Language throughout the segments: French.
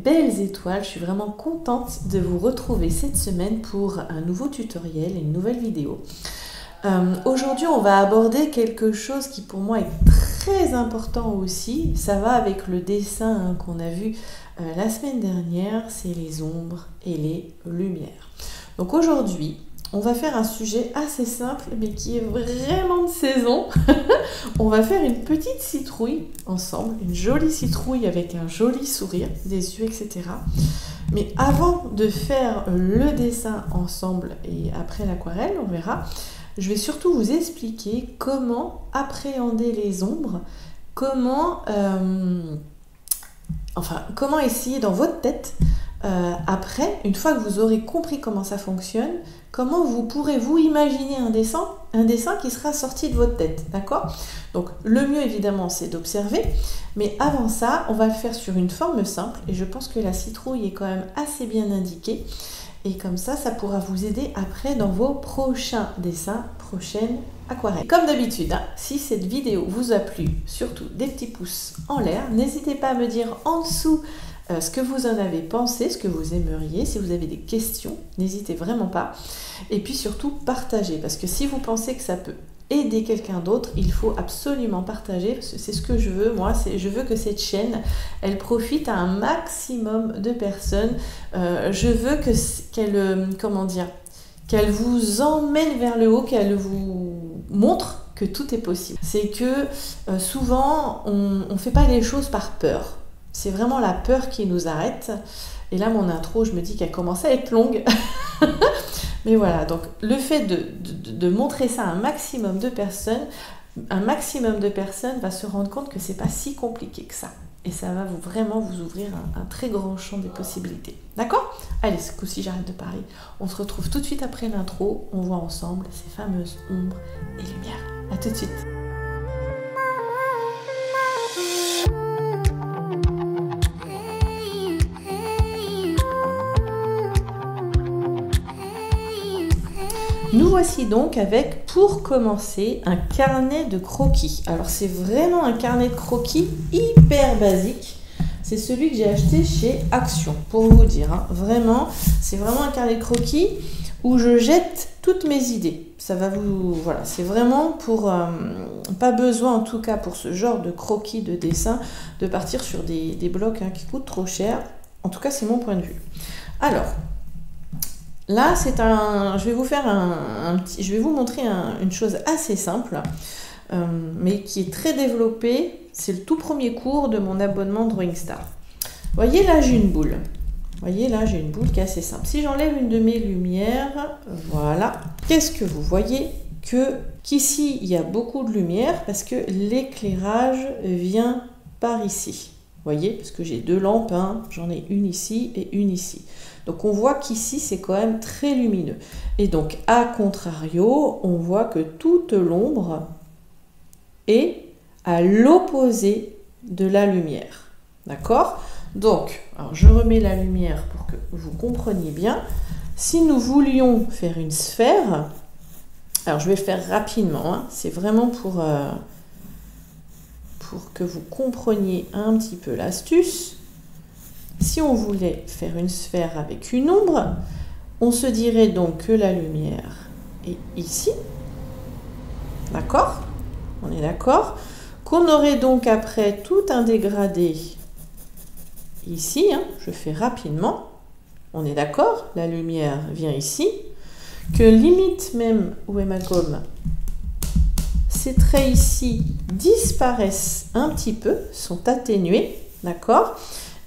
belles étoiles. Je suis vraiment contente de vous retrouver cette semaine pour un nouveau tutoriel et une nouvelle vidéo. Aujourd'hui, on va aborder quelque chose qui pour moi est très important aussi. Ça va avec le dessin qu'on a vu la semaine dernière, c'est les ombres et les lumières. Donc aujourd'hui, on va faire un sujet assez simple, mais qui est vraiment de saison. On va faire une petite citrouille ensemble, une jolie citrouille avec un joli sourire, des yeux, etc. Mais avant de faire le dessin ensemble et après l'aquarelle, on verra, je vais surtout vous expliquer comment appréhender les ombres, comment essayer dans votre tête, après, une fois que vous aurez compris comment ça fonctionne, comment vous pourrez vous imaginer un dessin qui sera sorti de votre tête, d'accord? Donc le mieux évidemment c'est d'observer, mais avant ça, on va le faire sur une forme simple et je pense que la citrouille est quand même assez bien indiquée et comme ça, ça pourra vous aider après dans vos prochains dessins, prochaines aquarelles. Comme d'habitude, si cette vidéo vous a plu, surtout des petits pouces en l'air, n'hésitez pas à me dire en dessous ce que vous en avez pensé, ce que vous aimeriez. Si vous avez des questions, n'hésitez vraiment pas. Et puis surtout, partagez. Parce que si vous pensez que ça peut aider quelqu'un d'autre, il faut absolument partager. C'est ce que je veux. Moi, je veux que cette chaîne, elle profite à un maximum de personnes. Je veux qu'elle vous emmène vers le haut, qu'elle vous montre que tout est possible. C'est que souvent, on ne fait pas les choses par peur. C'est vraiment la peur qui nous arrête. Et là, mon intro, je me dis qu'elle commence à être longue. Mais voilà, donc le fait de montrer ça à un maximum de personnes va se rendre compte que c'est pas si compliqué que ça. Et ça va vraiment vous ouvrir un très grand champ des possibilités. D'accord? Allez, ce coup-ci, j'arrête de parler. On se retrouve tout de suite après l'intro. On voit ensemble ces fameuses ombres et lumières. À tout de suite. Nous voici donc avec, pour commencer, un carnet de croquis. Alors c'est vraiment un carnet de croquis hyper basique. C'est celui que j'ai acheté chez Action, pour vous dire. Vraiment, c'est vraiment un carnet de croquis où je jette toutes mes idées. Ça va vous... Voilà, c'est vraiment pour... pas besoin, en tout cas pour ce genre de croquis de dessin, de partir sur des blocs qui coûtent trop cher. En tout cas, c'est mon point de vue. Alors... Là, je vais vous faire je vais vous montrer une chose assez simple, mais qui est très développée. C'est le tout premier cours de mon abonnement Drawing Star. Vous voyez là, j'ai une boule. Vous voyez là, j'ai une boule qui est assez simple. Si j'enlève une de mes lumières, voilà. Qu'est-ce que vous voyez? Qu'ici, il y a beaucoup de lumière parce que l'éclairage vient par ici. Vous voyez, parce que j'ai deux lampes, j'en ai une ici et une ici. Donc on voit qu'ici, c'est quand même très lumineux. Et donc, à contrario, on voit que toute l'ombre est à l'opposé de la lumière. D'accord? Donc, alors je remets la lumière pour que vous compreniez bien. Si nous voulions faire une sphère, alors je vais le faire rapidement, c'est vraiment pour que vous compreniez un petit peu l'astuce. Si on voulait faire une sphère avec une ombre, on se dirait donc que la lumière est ici. D'accord? On est d'accord? Qu'on aurait donc après tout un dégradé ici. Je fais rapidement. On est d'accord? La lumière vient ici. Que limite même, où est ma gomme? Ces traits ici disparaissent un petit peu, sont atténués. D'accord?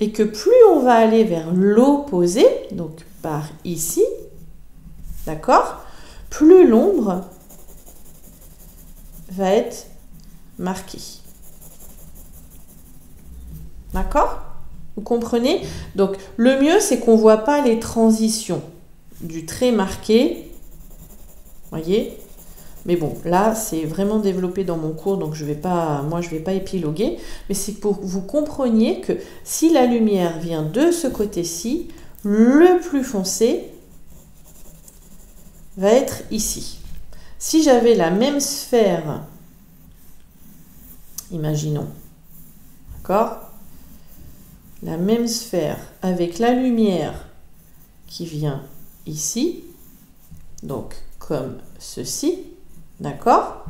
Et que plus on va aller vers l'opposé, donc par ici, d'accord, plus l'ombre va être marquée. D'accord? Vous comprenez? Donc, le mieux, c'est qu'on ne voit pas les transitions du trait marqué. Voyez? Mais bon, là, c'est vraiment développé dans mon cours, donc je vais pas épiloguer. Mais c'est pour que vous compreniez que si la lumière vient de ce côté-ci, le plus foncé va être ici. Si j'avais la même sphère, imaginons, d'accord? la même sphère avec la lumière qui vient ici, donc comme ceci, d'accord?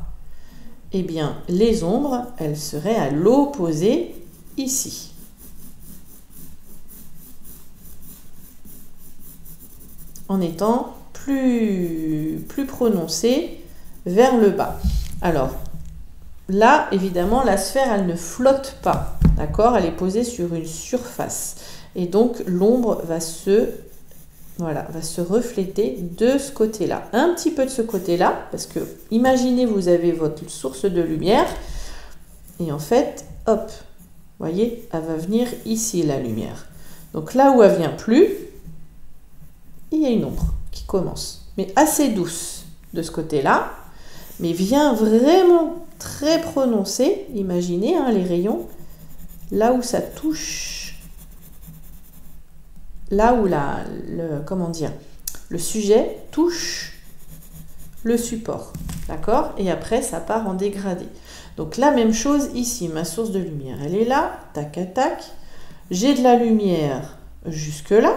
Eh bien, les ombres, elles seraient à l'opposé ici. En étant plus prononcées vers le bas. Alors, là, évidemment, la sphère, elle ne flotte pas, d'accord? Elle est posée sur une surface. Et donc, l'ombre va se refléter de ce côté-là. Un petit peu de ce côté-là, parce que, imaginez, vous avez votre source de lumière, et en fait, hop, vous voyez, elle va venir ici, la lumière. Donc là où elle vient plus, il y a une ombre qui commence, mais assez douce de ce côté-là, mais vient vraiment très prononcée. Imaginez les rayons, là où ça touche, là où le sujet touche le support, d'accord? Et après, ça part en dégradé. Donc la même chose ici, ma source de lumière, elle est là, tac à tac. J'ai de la lumière jusque là,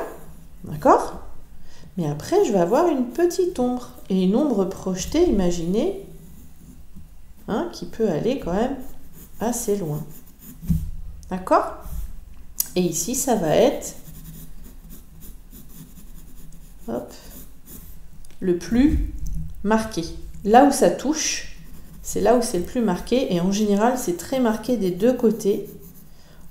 d'accord? Mais après, je vais avoir une petite ombre. Et une ombre projetée, imaginez, qui peut aller quand même assez loin. D'accord? Et ici, ça va être le plus marqué. Là où ça touche, c'est là où c'est le plus marqué. Et en général, c'est très marqué des deux côtés.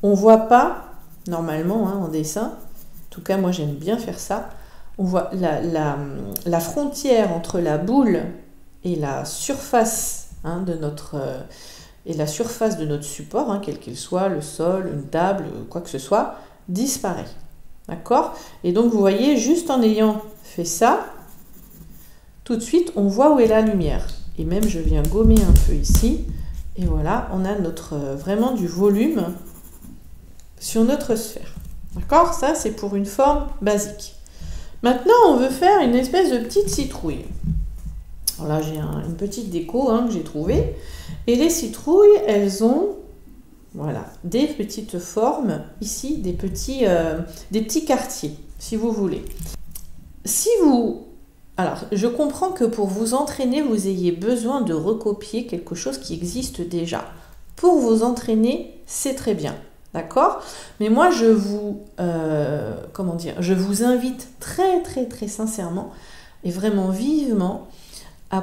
On ne voit pas, normalement, en dessin, en tout cas, moi, j'aime bien faire ça, on voit la frontière entre la boule et la surface de notre support, quel qu'il soit, le sol, une table, quoi que ce soit, disparaît. D'accord? Et donc vous voyez, juste en ayant fait ça, tout de suite on voit où est la lumière. Et même je viens gommer un peu ici, et voilà, on a vraiment du volume sur notre sphère. D'accord? Ça c'est pour une forme basique. Maintenant, on veut faire une espèce de petite citrouille. Alors là, j'ai une petite déco que j'ai trouvée. Et les citrouilles, elles ont des petites formes, ici, des petits quartiers, si vous voulez. Alors, je comprends que pour vous entraîner, vous ayez besoin de recopier quelque chose qui existe déjà. Pour vous entraîner, c'est très bien. D'accord? Mais moi, je vous invite très, très, très sincèrement et vraiment vivement à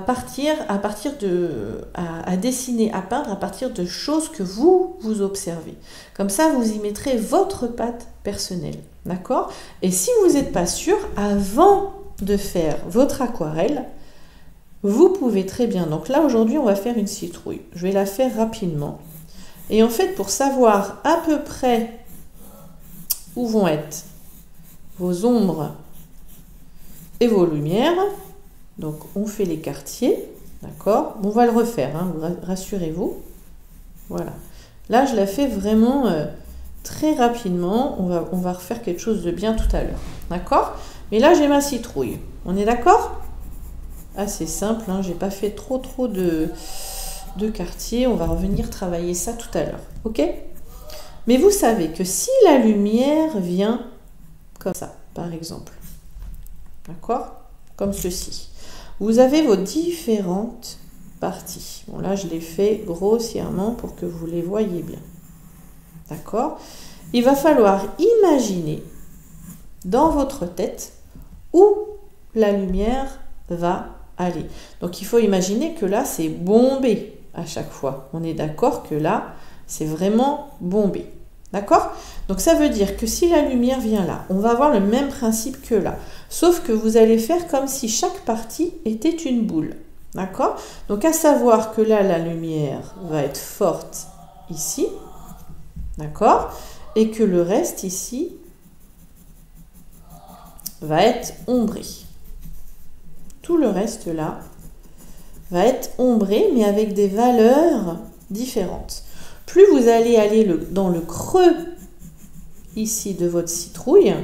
dessiner, à peindre à partir de choses que vous observez. Comme ça, vous y mettrez votre patte personnelle. D'accord? Et si vous n'êtes pas sûr, avant de faire votre aquarelle, vous pouvez très bien. Donc là, aujourd'hui, on va faire une citrouille. Je vais la faire rapidement. Et en fait, pour savoir à peu près où vont être vos ombres et vos lumières, donc on fait les quartiers, d'accord? On va le refaire, rassurez-vous. Voilà. Là, je la fais vraiment très rapidement. On va refaire quelque chose de bien tout à l'heure, d'accord? Mais là, j'ai ma citrouille. On est d'accord? Assez simple, j'ai pas fait trop de quartier, on va revenir travailler ça tout à l'heure, ok? Mais vous savez que si la lumière vient comme ça, par exemple, d'accord? Comme ceci, vous avez vos différentes parties. Bon, là, je les fais grossièrement pour que vous les voyez bien, d'accord? Il va falloir imaginer dans votre tête où la lumière va aller. Donc, il faut imaginer que là, c'est bombé à chaque fois. On est d'accord que là, c'est vraiment bombé. D'accord? Donc, ça veut dire que si la lumière vient là, on va avoir le même principe que là. Sauf que vous allez faire comme si chaque partie était une boule. D'accord? Donc, à savoir que là, la lumière va être forte ici. D'accord? Et que le reste ici va être ombré. Tout le reste là va être ombré, mais avec des valeurs différentes. Plus vous allez aller dans le creux ici de votre citrouille,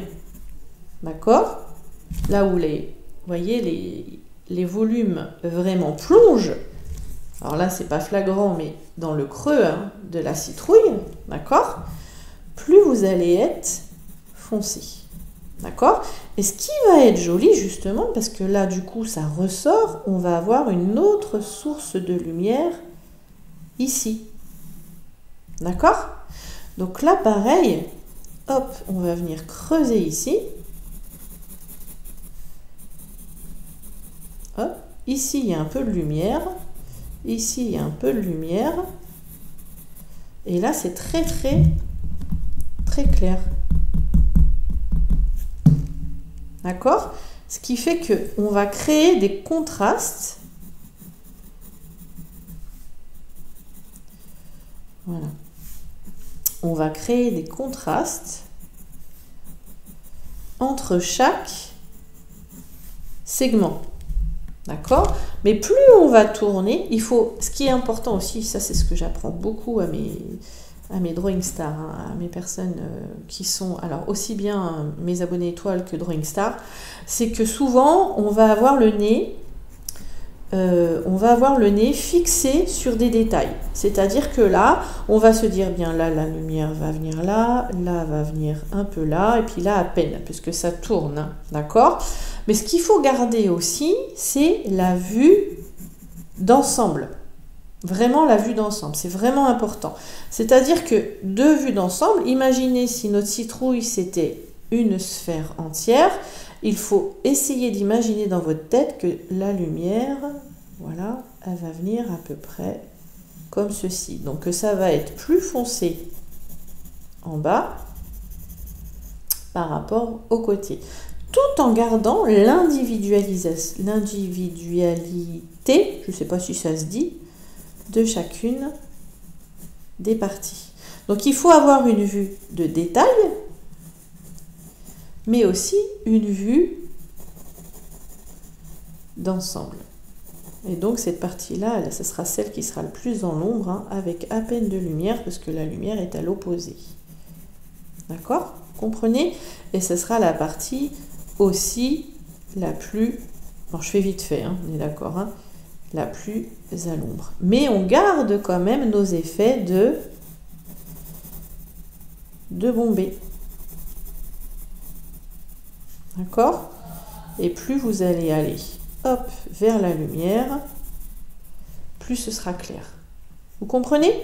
d'accord? Là où vous voyez, les volumes vraiment plongent. Alors là, c'est pas flagrant, mais dans le creux de la citrouille, d'accord? plus vous allez être foncé. D'accord? Et ce qui va être joli justement, parce que là du coup ça ressort, on va avoir une autre source de lumière ici. D'accord? Donc là pareil, hop, on va venir creuser ici. Hop, ici il y a un peu de lumière, ici il y a un peu de lumière, et là c'est très clair. D'accord? Ce qui fait qu'on va créer des contrastes. Voilà. On va créer des contrastes entre chaque segment. D'accord? Mais plus on va tourner, il faut... Ce qui est important aussi, ça c'est ce que j'apprends beaucoup à mes Drawing Star, hein, à mes personnes qui sont, alors aussi bien mes abonnés étoiles que Drawing Star, c'est que souvent on va avoir le nez fixé sur des détails. C'est-à-dire que là, on va se dire, bien là, la lumière va venir là va venir un peu là, et puis là à peine, puisque ça tourne, hein, d'accord? Mais ce qu'il faut garder aussi, c'est la vue d'ensemble. Vraiment la vue d'ensemble, c'est vraiment important. C'est-à-dire que de vue d'ensemble, imaginez si notre citrouille c'était une sphère entière, il faut essayer d'imaginer dans votre tête que la lumière, voilà, elle va venir à peu près comme ceci. Donc que ça va être plus foncé en bas par rapport au côté. Tout en gardant l'individualité, je ne sais pas si ça se dit, de chacune des parties. Donc il faut avoir une vue de détail, mais aussi une vue d'ensemble. Et donc cette partie-là, ce sera celle qui sera le plus dans l'ombre, hein, avec à peine de lumière, parce que la lumière est à l'opposé. D'accord? Comprenez? Et ce sera la partie aussi la plus... Bon, je fais vite fait, hein, on est d'accord, hein, la plus à l'ombre. Mais on garde quand même nos effets de bombée. D'accord? Et plus vous allez aller, hop, vers la lumière, plus ce sera clair. Vous comprenez?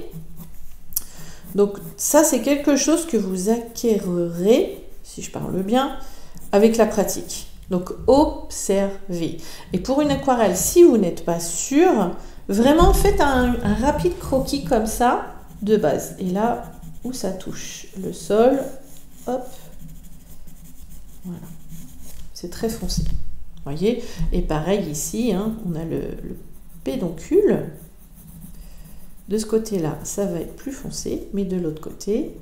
Donc ça, c'est quelque chose que vous acquérerez, si je parle bien, avec la pratique. Donc observez. Et pour une aquarelle, si vous n'êtes pas sûr, vraiment faites un rapide croquis comme ça, de base. Et là où ça touche le sol, hop, voilà. C'est très foncé. Voyez? Et pareil ici, hein, on a le pédoncule. De ce côté-là, ça va être plus foncé, mais de l'autre côté,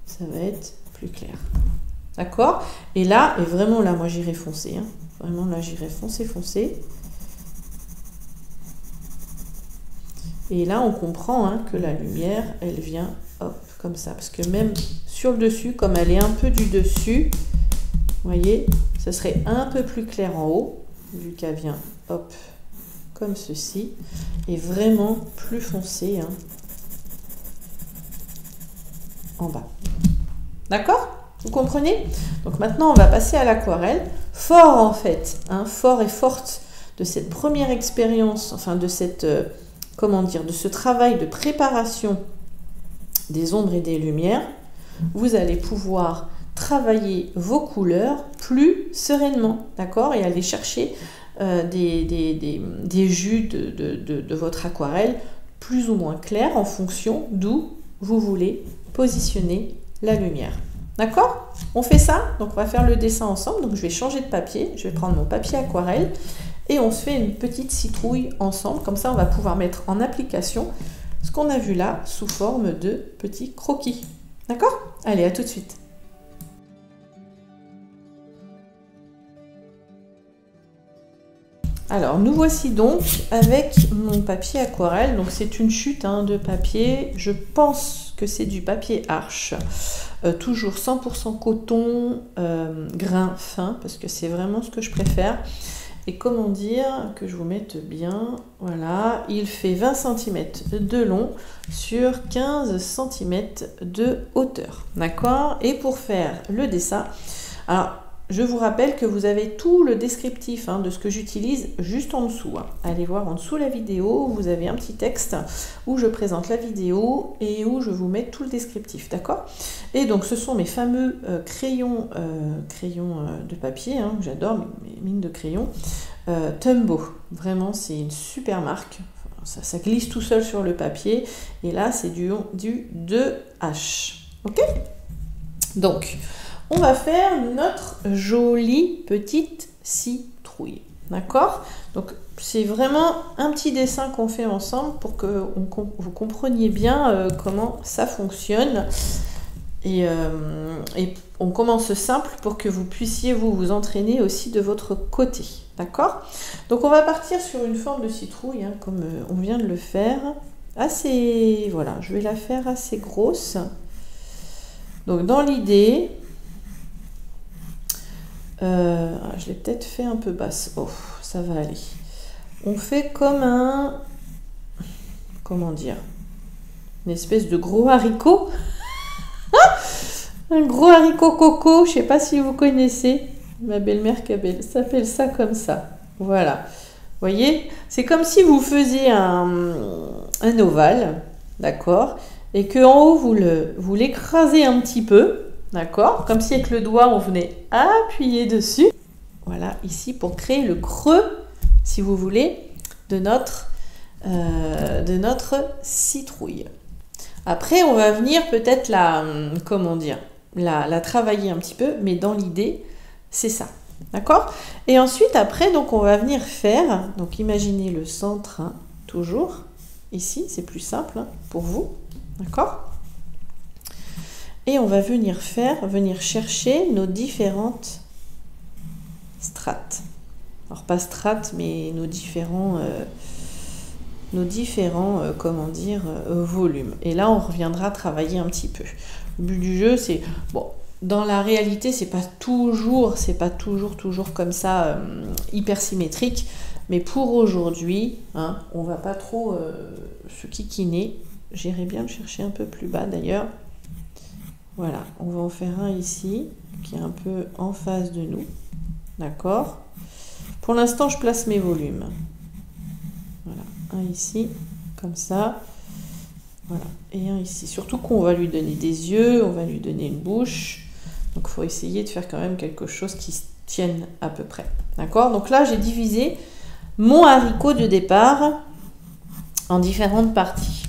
ça va être plus clair. D'accord? Et là, et vraiment là, moi j'irai foncer. Hein. Vraiment là, j'irai foncer. Et là, on comprend, hein, que la lumière, elle vient, hop, comme ça. Parce que même sur le dessus, comme elle est un peu du dessus, vous voyez, ce serait un peu plus clair en haut, vu qu'elle vient, hop, comme ceci. Et vraiment plus foncé, hein, en bas. D'accord? Vous comprenez? Donc maintenant, on va passer à l'aquarelle. Fort en fait, hein, fort et forte de cette première expérience, enfin de cette, comment dire, de ce travail de préparation des ombres et des lumières, vous allez pouvoir travailler vos couleurs plus sereinement, d'accord? Et aller chercher des jus de votre aquarelle plus ou moins clairs en fonction d'où vous voulez positionner la lumière. D'accord? On fait ça, donc on va faire le dessin ensemble. Donc je vais changer de papier, je vais prendre mon papier aquarelle et on se fait une petite citrouille ensemble. Comme ça, on va pouvoir mettre en application ce qu'on a vu là sous forme de petits croquis. D'accord? Allez, à tout de suite. Alors, nous voici donc avec mon papier aquarelle. Donc, c'est une chute, hein, de papier. Je pense que c'est du papier Arches. Toujours 100% coton, grain fin, parce que c'est vraiment ce que je préfère. Et comment dire que je vous mette bien, voilà, il fait 20 cm de long sur 15 cm de hauteur, d'accord? Et pour faire le dessin, alors je vous rappelle que vous avez tout le descriptif de ce que j'utilise juste en dessous. Allez voir en dessous la vidéo, vous avez un petit texte où je présente la vidéo et où je vous mets tout le descriptif, d'accord? Et donc ce sont mes fameux crayons de papier, que j'adore, mes mines de crayons, Tombow. Vraiment, c'est une super marque. Ça glisse tout seul sur le papier. Et là, c'est du 2H. Ok? Donc, on va faire notre jolie petite citrouille. D'accord? Donc, c'est vraiment un petit dessin qu'on fait ensemble pour que vous compreniez bien comment ça fonctionne. Et on commence simple pour que vous puissiez vous entraîner aussi de votre côté. D'accord? Donc, on va partir sur une forme de citrouille, comme on vient de le faire. Assez, voilà, je vais la faire assez grosse. Donc, dans l'idée... je l'ai peut-être fait un peu basse. Oh, ça va aller. On fait comme un... Comment dire? Une espèce de gros haricot. Un gros haricot coco. Je ne sais pas si vous connaissez. Ma belle-mère s'appelle ça comme ça. Voilà. Vous voyez? C'est comme si vous faisiez un ovale. D'accord? Et qu'en haut, vous l'écrasez un petit peu. D'accord? Comme si avec le doigt, on venait appuyer dessus. Voilà, ici, pour créer le creux, si vous voulez, de notre citrouille. Après, on va venir peut-être la travailler un petit peu, mais dans l'idée, c'est ça. D'accord? Et ensuite, après, donc, on va venir faire, donc imaginez le centre, toujours, ici, c'est plus simple pour vous. D'accord? Et on va venir chercher nos différentes strates. Alors pas strates, mais nos différents comment dire, volumes. Et là, on reviendra travailler un petit peu. Le but du jeu, c'est... Bon, dans la réalité, c'est pas toujours comme ça, hyper symétrique. Mais pour aujourd'hui, on va pas trop se kikiner. J'irai bien le chercher un peu plus bas d'ailleurs. Voilà, on va en faire un ici, qui est un peu en face de nous. D'accord? Pour l'instant, je place mes volumes. Voilà, un ici, comme ça. Voilà, et un ici. Surtout qu'on va lui donner des yeux, on va lui donner une bouche. Donc, il faut essayer de faire quand même quelque chose qui se tienne à peu près. D'accord? Donc là, j'ai divisé mon haricot de départ en différentes parties.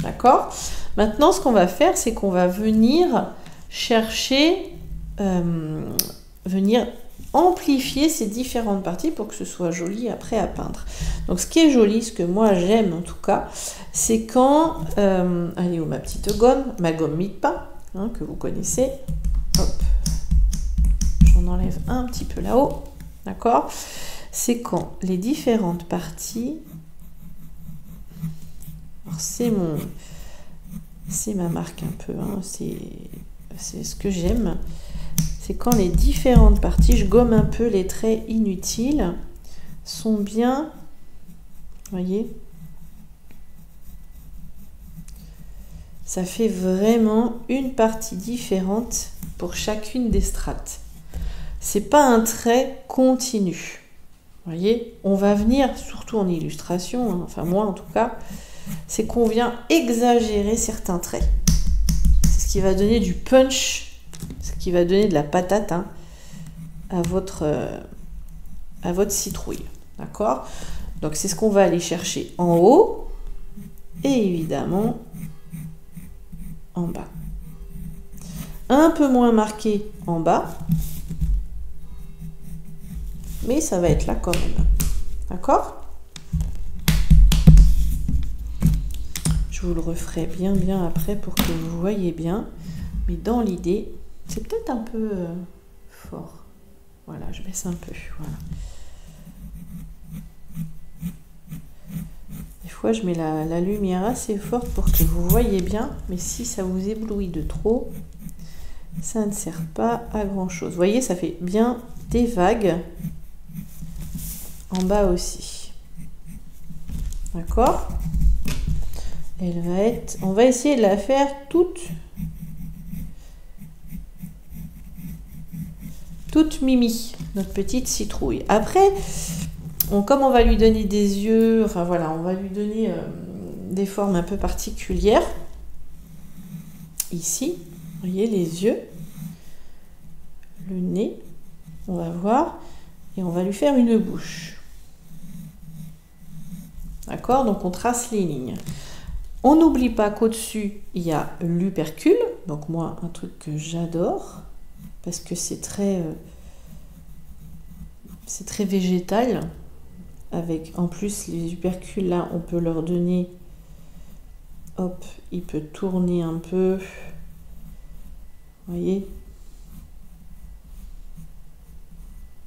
D'accord? Maintenant, ce qu'on va faire, c'est qu'on va venir chercher, venir amplifier ces différentes parties pour que ce soit joli après à peindre. Donc, ce qui est joli, ce que moi j'aime en tout cas, c'est quand... allez, où ma petite gomme, ma gomme mie-pain, que vous connaissez. Hop, j'en enlève un petit peu là-haut. D'accord? C'est quand les différentes parties... Alors, c'est ma marque un peu, c'est ce que j'aime. C'est quand les différentes parties, je gomme un peu les traits inutiles, sont bien, voyez, ça fait vraiment une partie différente pour chacune des strates. C'est pas un trait continu, voyez. On va venir, surtout en illustration, enfin moi en tout cas, c'est qu'on vient exagérer certains traits. C'est ce qui va donner du punch, ce qui va donner de la patate à votre citrouille. D'accord? Donc c'est ce qu'on va aller chercher en haut et évidemment en bas. Un peu moins marqué en bas, mais ça va être là quand même. D'accord? Je vous le referai bien après pour que vous voyez bien. Mais dans l'idée, c'est peut-être un peu fort. Voilà, je baisse un peu. Voilà. Des fois, je mets la lumière assez forte pour que vous voyez bien. Mais si ça vous éblouit de trop, ça ne sert pas à grand-chose. Vous voyez, ça fait bien des vagues. en bas aussi. D'accord? Elle va être... On va essayer de la faire toute mimi, notre petite citrouille. Après, comme on va lui donner des yeux, enfin voilà, on va lui donner des formes un peu particulières. Ici, vous voyez les yeux, le nez, on va voir, et on va lui faire une bouche. D'accord? Donc on trace les lignes. On n'oublie pas qu'au-dessus, il y a l'upercule. Donc moi, un truc que j'adore, parce que c'est très végétal. Avec, en plus, les upercules, là, on peut leur donner... Hop, il peut tourner un peu. Vous voyez?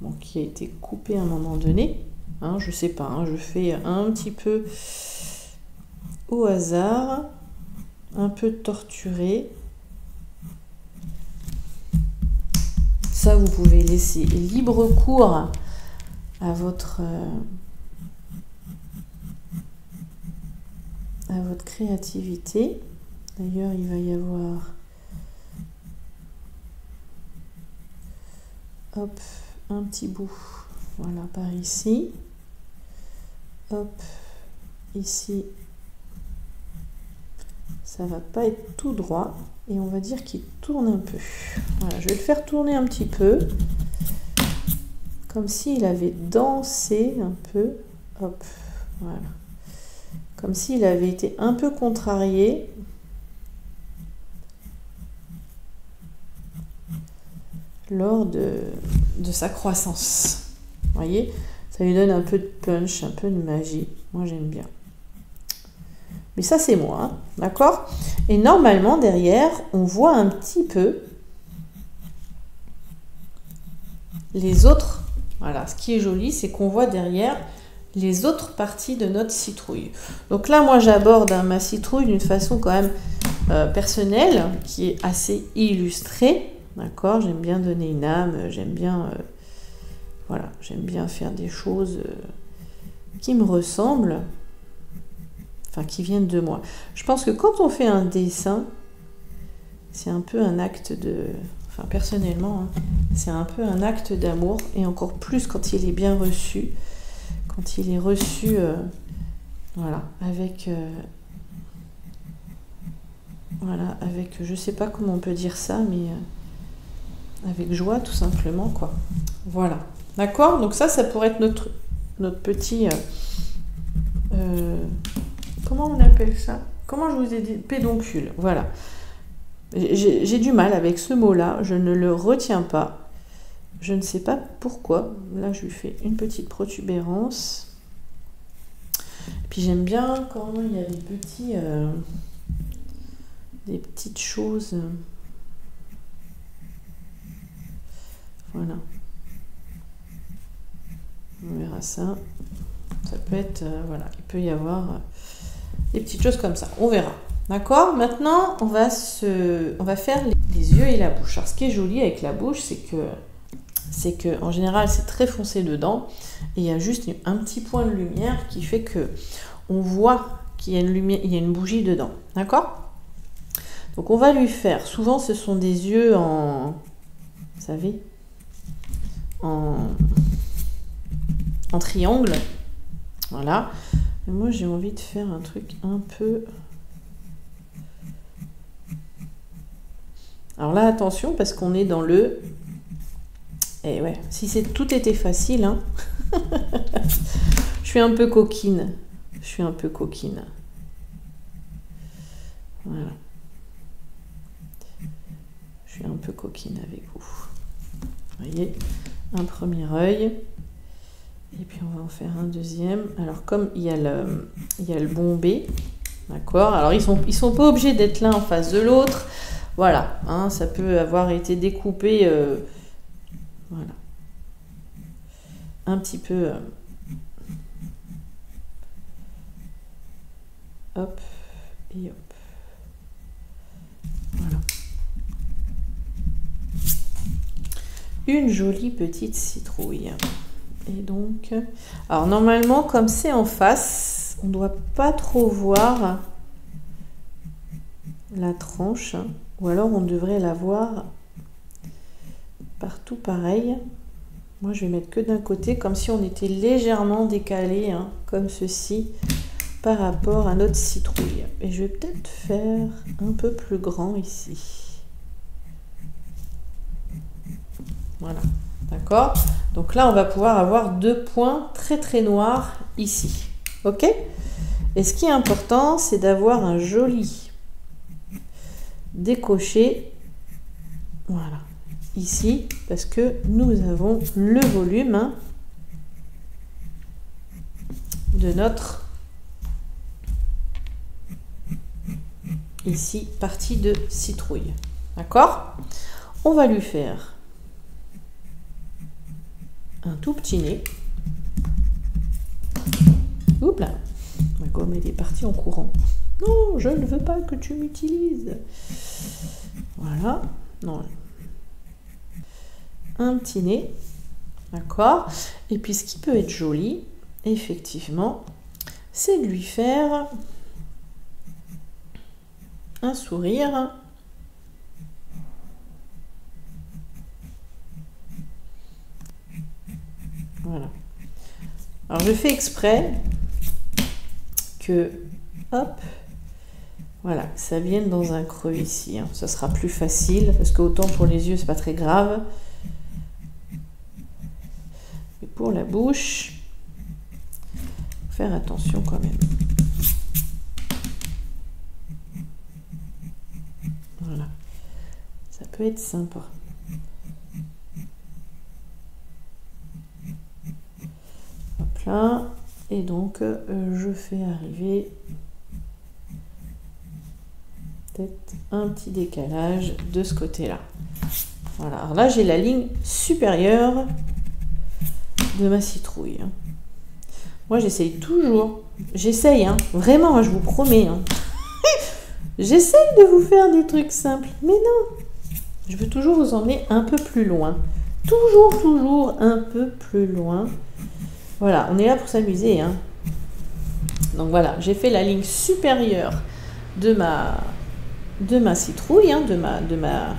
Bon, qui a été coupé à un moment donné. Hein, je sais pas, hein, je fais un petit peu au hasard. Un peu torturé. Ça, vous pouvez laisser libre cours à votre créativité. D'ailleurs, il va y avoir hop, un petit bout, voilà, par ici, hop, ici, ça va pas être tout droit, et on va dire qu'il tourne un peu. Voilà, je vais le faire tourner un petit peu, comme s'il avait dansé un peu, hop, voilà. Comme s'il avait été un peu contrarié. Lors de sa croissance. Vous voyez, ça lui donne un peu de punch, un peu de magie. Moi, j'aime bien. Mais ça, c'est moi, hein, d'accord? Et normalement, derrière, on voit un petit peu les autres. Voilà, ce qui est joli, c'est qu'on voit derrière les autres parties de notre citrouille. Donc là, moi, j'aborde ma citrouille d'une façon quand même personnelle, qui est assez illustrée. D'accord, j'aime bien donner une âme, j'aime bien, voilà, j'aime bien faire des choses qui me ressemblent, enfin qui viennent de moi. Je pense que quand on fait un dessin, c'est un peu un acte de, enfin personnellement, hein, c'est un peu un acte d'amour, et encore plus quand il est bien reçu, quand il est reçu, voilà, avec, voilà, avec, je sais pas comment on peut dire ça, mais avec joie, tout simplement, quoi. Voilà. D'accord? Donc ça pourrait être notre petit... comment on appelle ça? Comment je vous ai dit? Pédoncule. Voilà. J'ai du mal avec ce mot-là. Je ne le retiens pas. Je ne sais pas pourquoi. Là, je lui fais une petite protubérance. Puis j'aime bien quand il y a des petites choses... Voilà. On verra ça. Ça peut être... voilà. Il peut y avoir des petites choses comme ça. On verra. D'accord? Maintenant, on va faire les yeux et la bouche. Alors, ce qui est joli avec la bouche, c'est que en général, c'est très foncé dedans. Et il y a juste un petit point de lumière qui fait que on voit qu'il y a une lumière, il y a une bougie dedans. D'accord? Donc, on va lui faire... Souvent, ce sont des yeux en... Vous savez, en triangle, voilà. Mais moi, j'ai envie de faire un truc un peu... Alors là, attention, parce qu'on est dans le... Et ouais, si tout était facile, hein. Je suis un peu coquine. Je suis un peu coquine. Voilà. Je suis un peu coquine avec vous. Vous voyez, un premier œil. Et puis on va en faire un deuxième. Alors comme il y a le bombé, d'accord. Alors ils sont pas obligés d'être l'un en face de l'autre. Voilà, hein, ça peut avoir été découpé, voilà, un petit peu, hop et hop. Voilà. Une jolie petite citrouille. Et donc, alors normalement, comme c'est en face, on ne doit pas trop voir la tranche, hein, ou alors on devrait la voir partout pareil. Moi, je vais mettre que d'un côté, comme si on était légèrement décalé, hein, comme ceci, par rapport à notre citrouille. Et je vais peut-être faire un peu plus grand ici. Voilà, d'accord? Donc là, on va pouvoir avoir deux points très très noirs ici. Ok? Et ce qui est important, c'est d'avoir un joli décoché. Voilà. Ici, parce que nous avons le volume, hein, de notre ici partie de citrouille. D'accord? On va lui faire un tout petit nez. Oups là, ma gomme elle est partie en courant. Non, je ne veux pas que tu m'utilises. Voilà. Non. Un petit nez, d'accord. Et puis ce qui peut être joli, effectivement, c'est de lui faire un sourire. Voilà. Alors je fais exprès que, hop, voilà, ça vienne dans un creux ici, hein. Ça sera plus facile, parce que autant pour les yeux, c'est pas très grave. Et pour la bouche, faire attention quand même. Voilà, ça peut être sympa. Hop là, et donc je fais arriver peut-être un petit décalage de ce côté-là. Voilà, alors là j'ai la ligne supérieure de ma citrouille. Moi j'essaye toujours, j'essaye, hein, vraiment, je vous promets, hein. J'essaye de vous faire des trucs simples, mais non, je veux toujours vous emmener un peu plus loin, toujours un peu plus loin. Voilà, on est là pour s'amuser, hein. Donc voilà, j'ai fait la ligne supérieure de ma citrouille, hein, de ma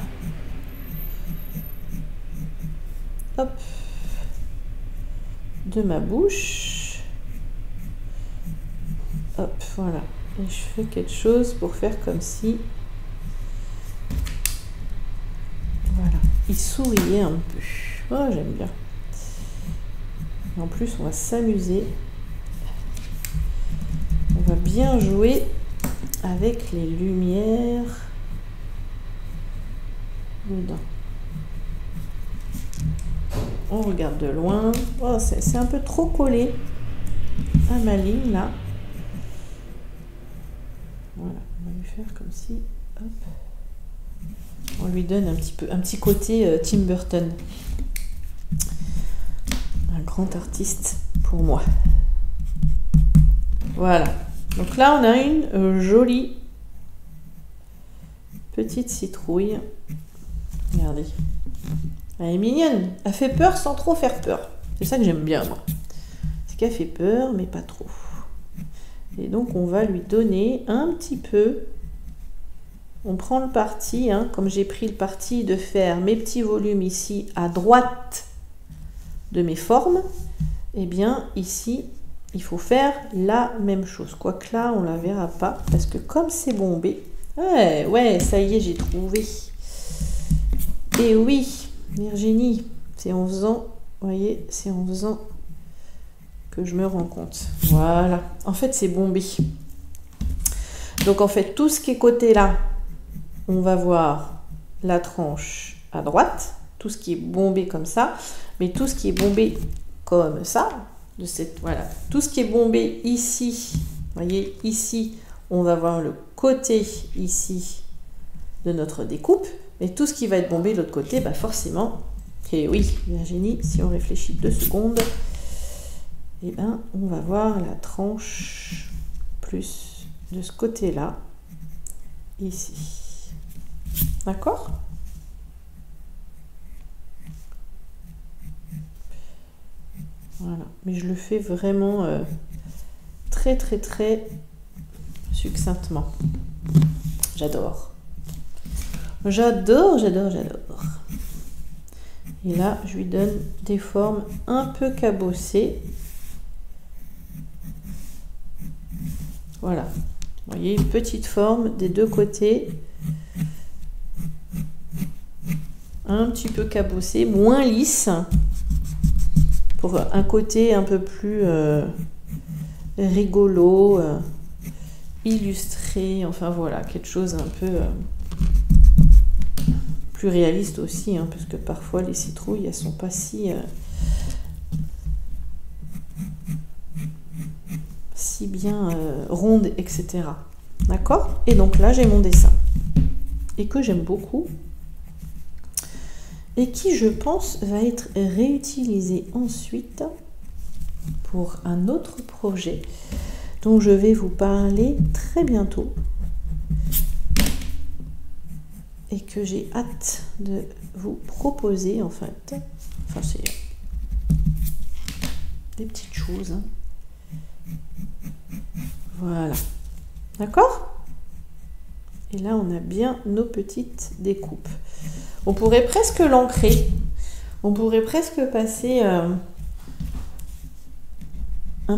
hop, de ma bouche. Hop, voilà. Et je fais quelque chose pour faire comme si, voilà, il souriait un peu. Oh, j'aime bien. Et en plus, on va s'amuser. On va bien jouer avec les lumières dedans. On regarde de loin. Oh, c'est un peu trop collé à ma ligne là. Voilà, on va lui faire comme si, hop, on lui donne un petit côté Tim Burton. Un grand artiste pour moi. Voilà. Donc là, on a une jolie petite citrouille. Regardez. Elle est mignonne. Elle fait peur sans trop faire peur. C'est ça que j'aime bien, moi. C'est qu'elle fait peur, mais pas trop. Et donc, on va lui donner un petit peu. On prend le parti, hein, comme j'ai pris le parti de faire mes petits volumes ici à droite de mes formes. Eh bien, ici, il faut faire la même chose. Quoique là, on ne la verra pas. Parce que comme c'est bombé... Ouais, ça y est, j'ai trouvé. Et oui, Virginie, c'est en faisant... Vous voyez, c'est en faisant... que je me rends compte. Voilà. En fait, c'est bombé. Donc, en fait, tout ce qui est côté là, on va voir la tranche à droite. Tout ce qui est bombé comme ça. Mais tout ce qui est bombé comme ça, de cette, voilà. Tout ce qui est bombé ici, vous voyez, ici, on va voir le côté ici de notre découpe. Et tout ce qui va être bombé de l'autre côté, bah forcément, et oui, Virginie, si on réfléchit 2 secondes, et ben, on va voir la tranche plus de ce côté-là, ici. D'accord ? Voilà, mais je le fais vraiment très très très succinctement. J'adore. J'adore, j'adore, j'adore. Et là, je lui donne des formes un peu cabossées. Voilà. Vous voyez, une petite forme des deux côtés. Un petit peu cabossée, moins lisse. Pour un côté un peu plus rigolo, illustré. Enfin voilà, quelque chose un peu plus réaliste aussi. Hein, parce que parfois les citrouilles, elles sont pas si... si bien ronde, etc. D'accord? Et donc là, j'ai mon dessin. Et que j'aime beaucoup. Et qui, je pense, va être réutilisé ensuite pour un autre projet dont je vais vous parler très bientôt. Et que j'ai hâte de vous proposer, en fait. Enfin, c'est des petites choses. Hein. Voilà. D'accord? Et là, on a bien nos petites découpes. On pourrait presque l'ancrer. On pourrait presque passer un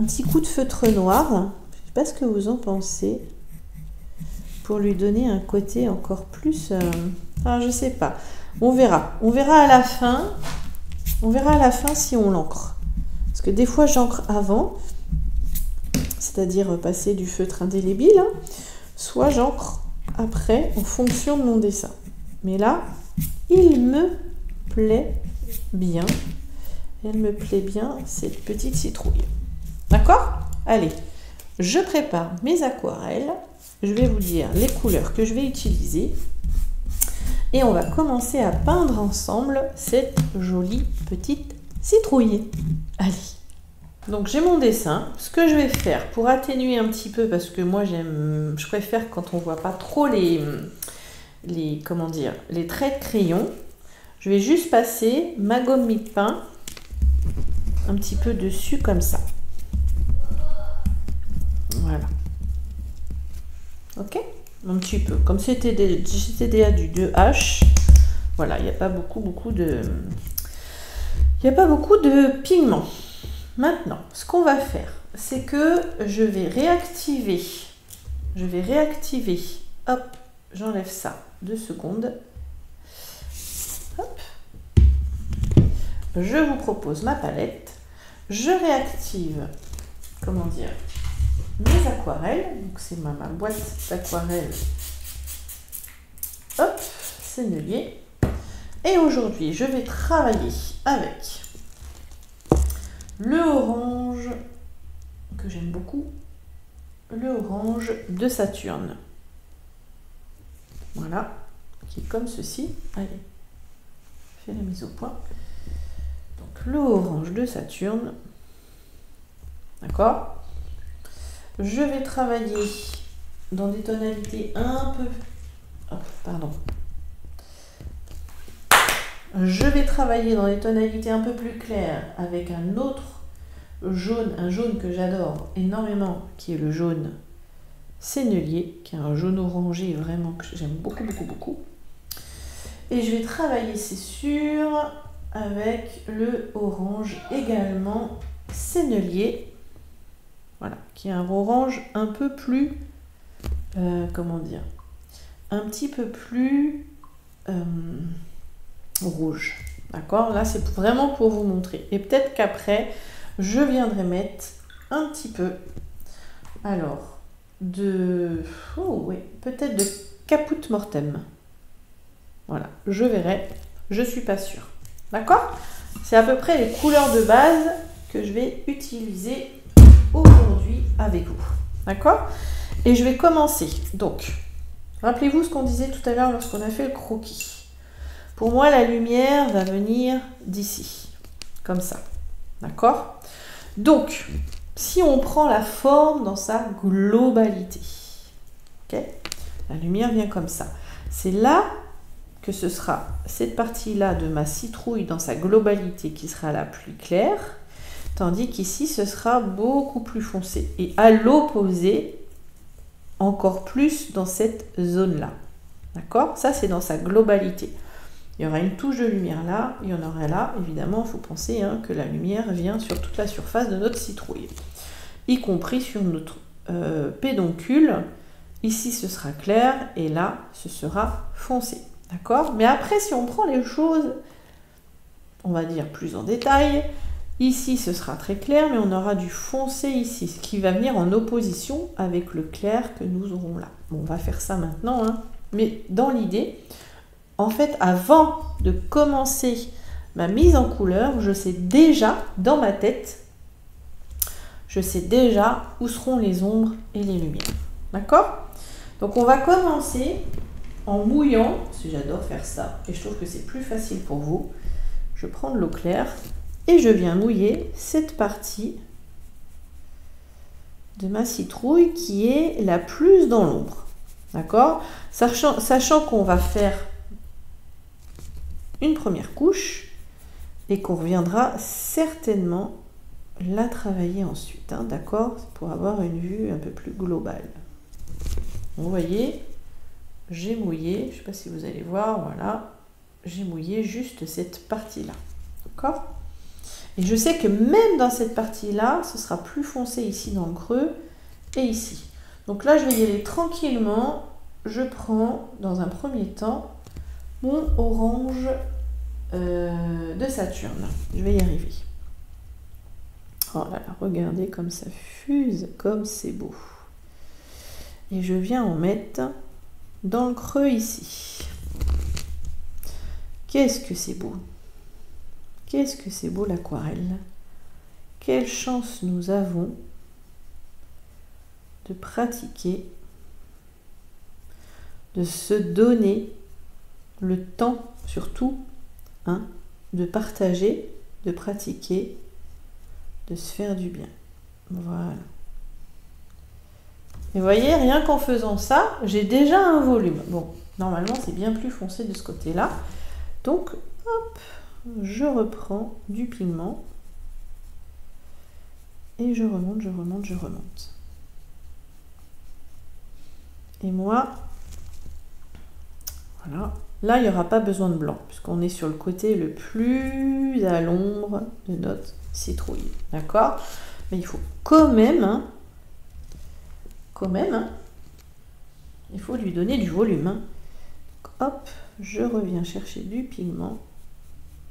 petit coup de feutre noir. Je ne sais pas ce que vous en pensez. Pour lui donner un côté encore plus... enfin, je sais pas. On verra. On verra à la fin. On verra à la fin si on l'encre. Parce que des fois, j'encre avant. C'est-à-dire passer du feutre indélébile, hein, soit j'encre après en fonction de mon dessin. Mais là, il me plaît bien. Elle me plaît bien, cette petite citrouille. D'accord? Allez, je prépare mes aquarelles. Je vais vous dire les couleurs que je vais utiliser. Et on va commencer à peindre ensemble cette jolie petite citrouille. Allez. Donc j'ai mon dessin. Ce que je vais faire pour atténuer un petit peu, parce que moi je préfère quand on voit pas trop les traits de crayon, je vais juste passer ma gomme mie-de-pain un petit peu dessus comme ça. Voilà. Ok? Un petit peu. Comme c'était déjà du 2H, voilà, il n'y a pas beaucoup de pigments. Maintenant, ce qu'on va faire, c'est que je vais réactiver, hop, j'enlève ça 2 secondes, hop, je vous propose ma palette, je réactive, comment dire, mes aquarelles, donc c'est ma boîte d'aquarelles, hop, sennelier, et aujourd'hui, je vais travailler avec le orange, que j'aime beaucoup, le orange de Saturne. Voilà, qui est comme ceci. Allez, je fais la mise au point. Donc le orange de Saturne. D'accord? Je vais travailler dans des tonalités un peu... Oh, pardon. Je vais travailler dans des tonalités un peu plus claires avec un autre jaune, un jaune que j'adore énormément, qui est le jaune sennelier, qui est un jaune orangé vraiment que j'aime beaucoup, beaucoup, beaucoup. Et je vais travailler, c'est sûr, avec le orange également sennelier. Voilà, qui est un orange un peu plus, comment dire, un petit peu plus... rouge, d'accord? Là c'est vraiment pour vous montrer, et peut-être qu'après je viendrai mettre un petit peu, alors de, oh oui, peut-être de caput mortem, voilà, je verrai, je suis pas sûre, d'accord? C'est à peu près les couleurs de base que je vais utiliser aujourd'hui avec vous, d'accord? Et je vais commencer, donc rappelez-vous ce qu'on disait tout à l'heure lorsqu'on a fait le croquis. Pour moi, la lumière va venir d'ici, comme ça, d'accord? Donc, si on prend la forme dans sa globalité, ok? La lumière vient comme ça. C'est là que ce sera cette partie-là de ma citrouille dans sa globalité qui sera la plus claire, Tandis qu'ici, ce sera beaucoup plus foncé. Et à l'opposé, encore plus dans cette zone-là. D'accord? Ça, c'est dans sa globalité. Il y aura une touche de lumière là, il y en aura là. Évidemment, il faut penser que la lumière vient sur toute la surface de notre citrouille, y compris sur notre pédoncule. Ici, ce sera clair et là, ce sera foncé. D'accord? Mais après, si on prend les choses, on va dire plus en détail, ici, ce sera très clair, mais on aura du foncé ici, ce qui va venir en opposition avec le clair que nous aurons là. Bon, on va faire ça maintenant, mais dans l'idée, en fait, avant de commencer ma mise en couleur, je sais déjà, dans ma tête, je sais déjà où seront les ombres et les lumières. D'accord? Donc, on va commencer en mouillant, parce que j'adore faire ça, et je trouve que c'est plus facile pour vous. Je prends de l'eau claire et je viens mouiller cette partie de ma citrouille qui est la plus dans l'ombre. D'accord? Sachant qu'on va faire une première couche et qu'on reviendra certainement la travailler ensuite. D'accord? Pour avoir une vue un peu plus globale. Vous voyez, j'ai mouillé, je ne sais pas si vous allez voir, voilà, j'ai mouillé juste cette partie-là. D'accord? Et je sais que même dans cette partie-là, ce sera plus foncé ici dans le creux et ici. Donc là, je vais y aller tranquillement. Je prends, dans un premier temps, mon orange de Saturne. Je vais y arriver. Oh là là, regardez comme ça fuse, comme c'est beau. Et je viens en mettre dans le creux ici. Qu'est-ce que c'est beau! Qu'est-ce que c'est beau l'aquarelle! Quelle chance nous avons de pratiquer, de se donner le temps surtout, de partager, de pratiquer, de se faire du bien. Voilà. Et vous voyez, rien qu'en faisant ça, j'ai déjà un volume. Bon, normalement, c'est bien plus foncé de ce côté-là. Donc, hop, je reprends du pigment. Et je remonte, je remonte, je remonte. Et moi, voilà. Là, il n'y aura pas besoin de blanc, puisqu'on est sur le côté le plus à l'ombre de notre citrouille. D'accord? Mais il faut quand même, il faut lui donner du volume. Hop, je reviens chercher du pigment.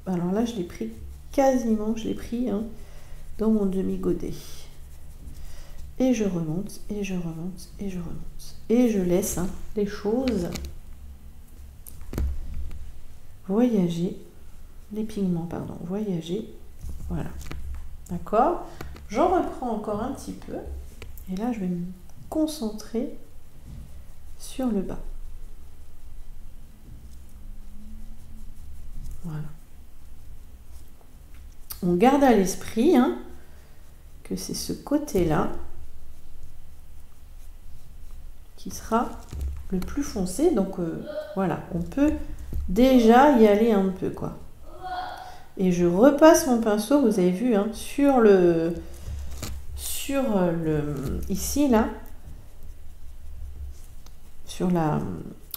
Alors là, je l'ai pris quasiment, dans mon demi-godet. Et je remonte, et je remonte, et je remonte. Et je laisse les choses voyager, les pigments, pardon, voyager. Voilà. D'accord? J'en reprends encore un petit peu. Et là, je vais me concentrer sur le bas. Voilà. On garde à l'esprit que c'est ce côté-là qui sera le plus foncé. Donc voilà, on peut déjà y aller un peu, quoi. Et je repasse mon pinceau, vous avez vu, sur le ici là, sur la,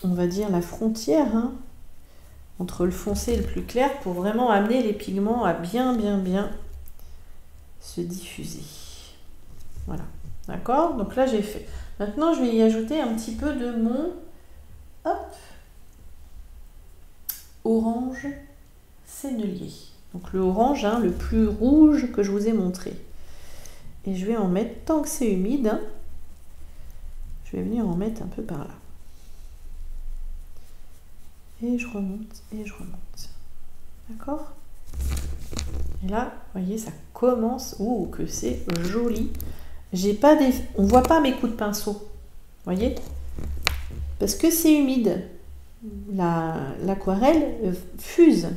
on va dire la frontière entre le foncé et le plus clair, pour vraiment amener les pigments à bien se diffuser. Voilà, d'accord? Donc là j'ai fait. Maintenant je vais y ajouter un petit peu de mon orange sennelier. Donc le orange, le plus rouge que je vous ai montré. Et je vais en mettre, tant que c'est humide, je vais venir en mettre un peu par là. Et je remonte, et je remonte. D'accord? Et là, vous voyez, ça commence. Oh, que c'est joli. J'ai pas on voit pas mes coups de pinceau. Vous voyez? Parce que c'est humide. L'aquarelle fuse.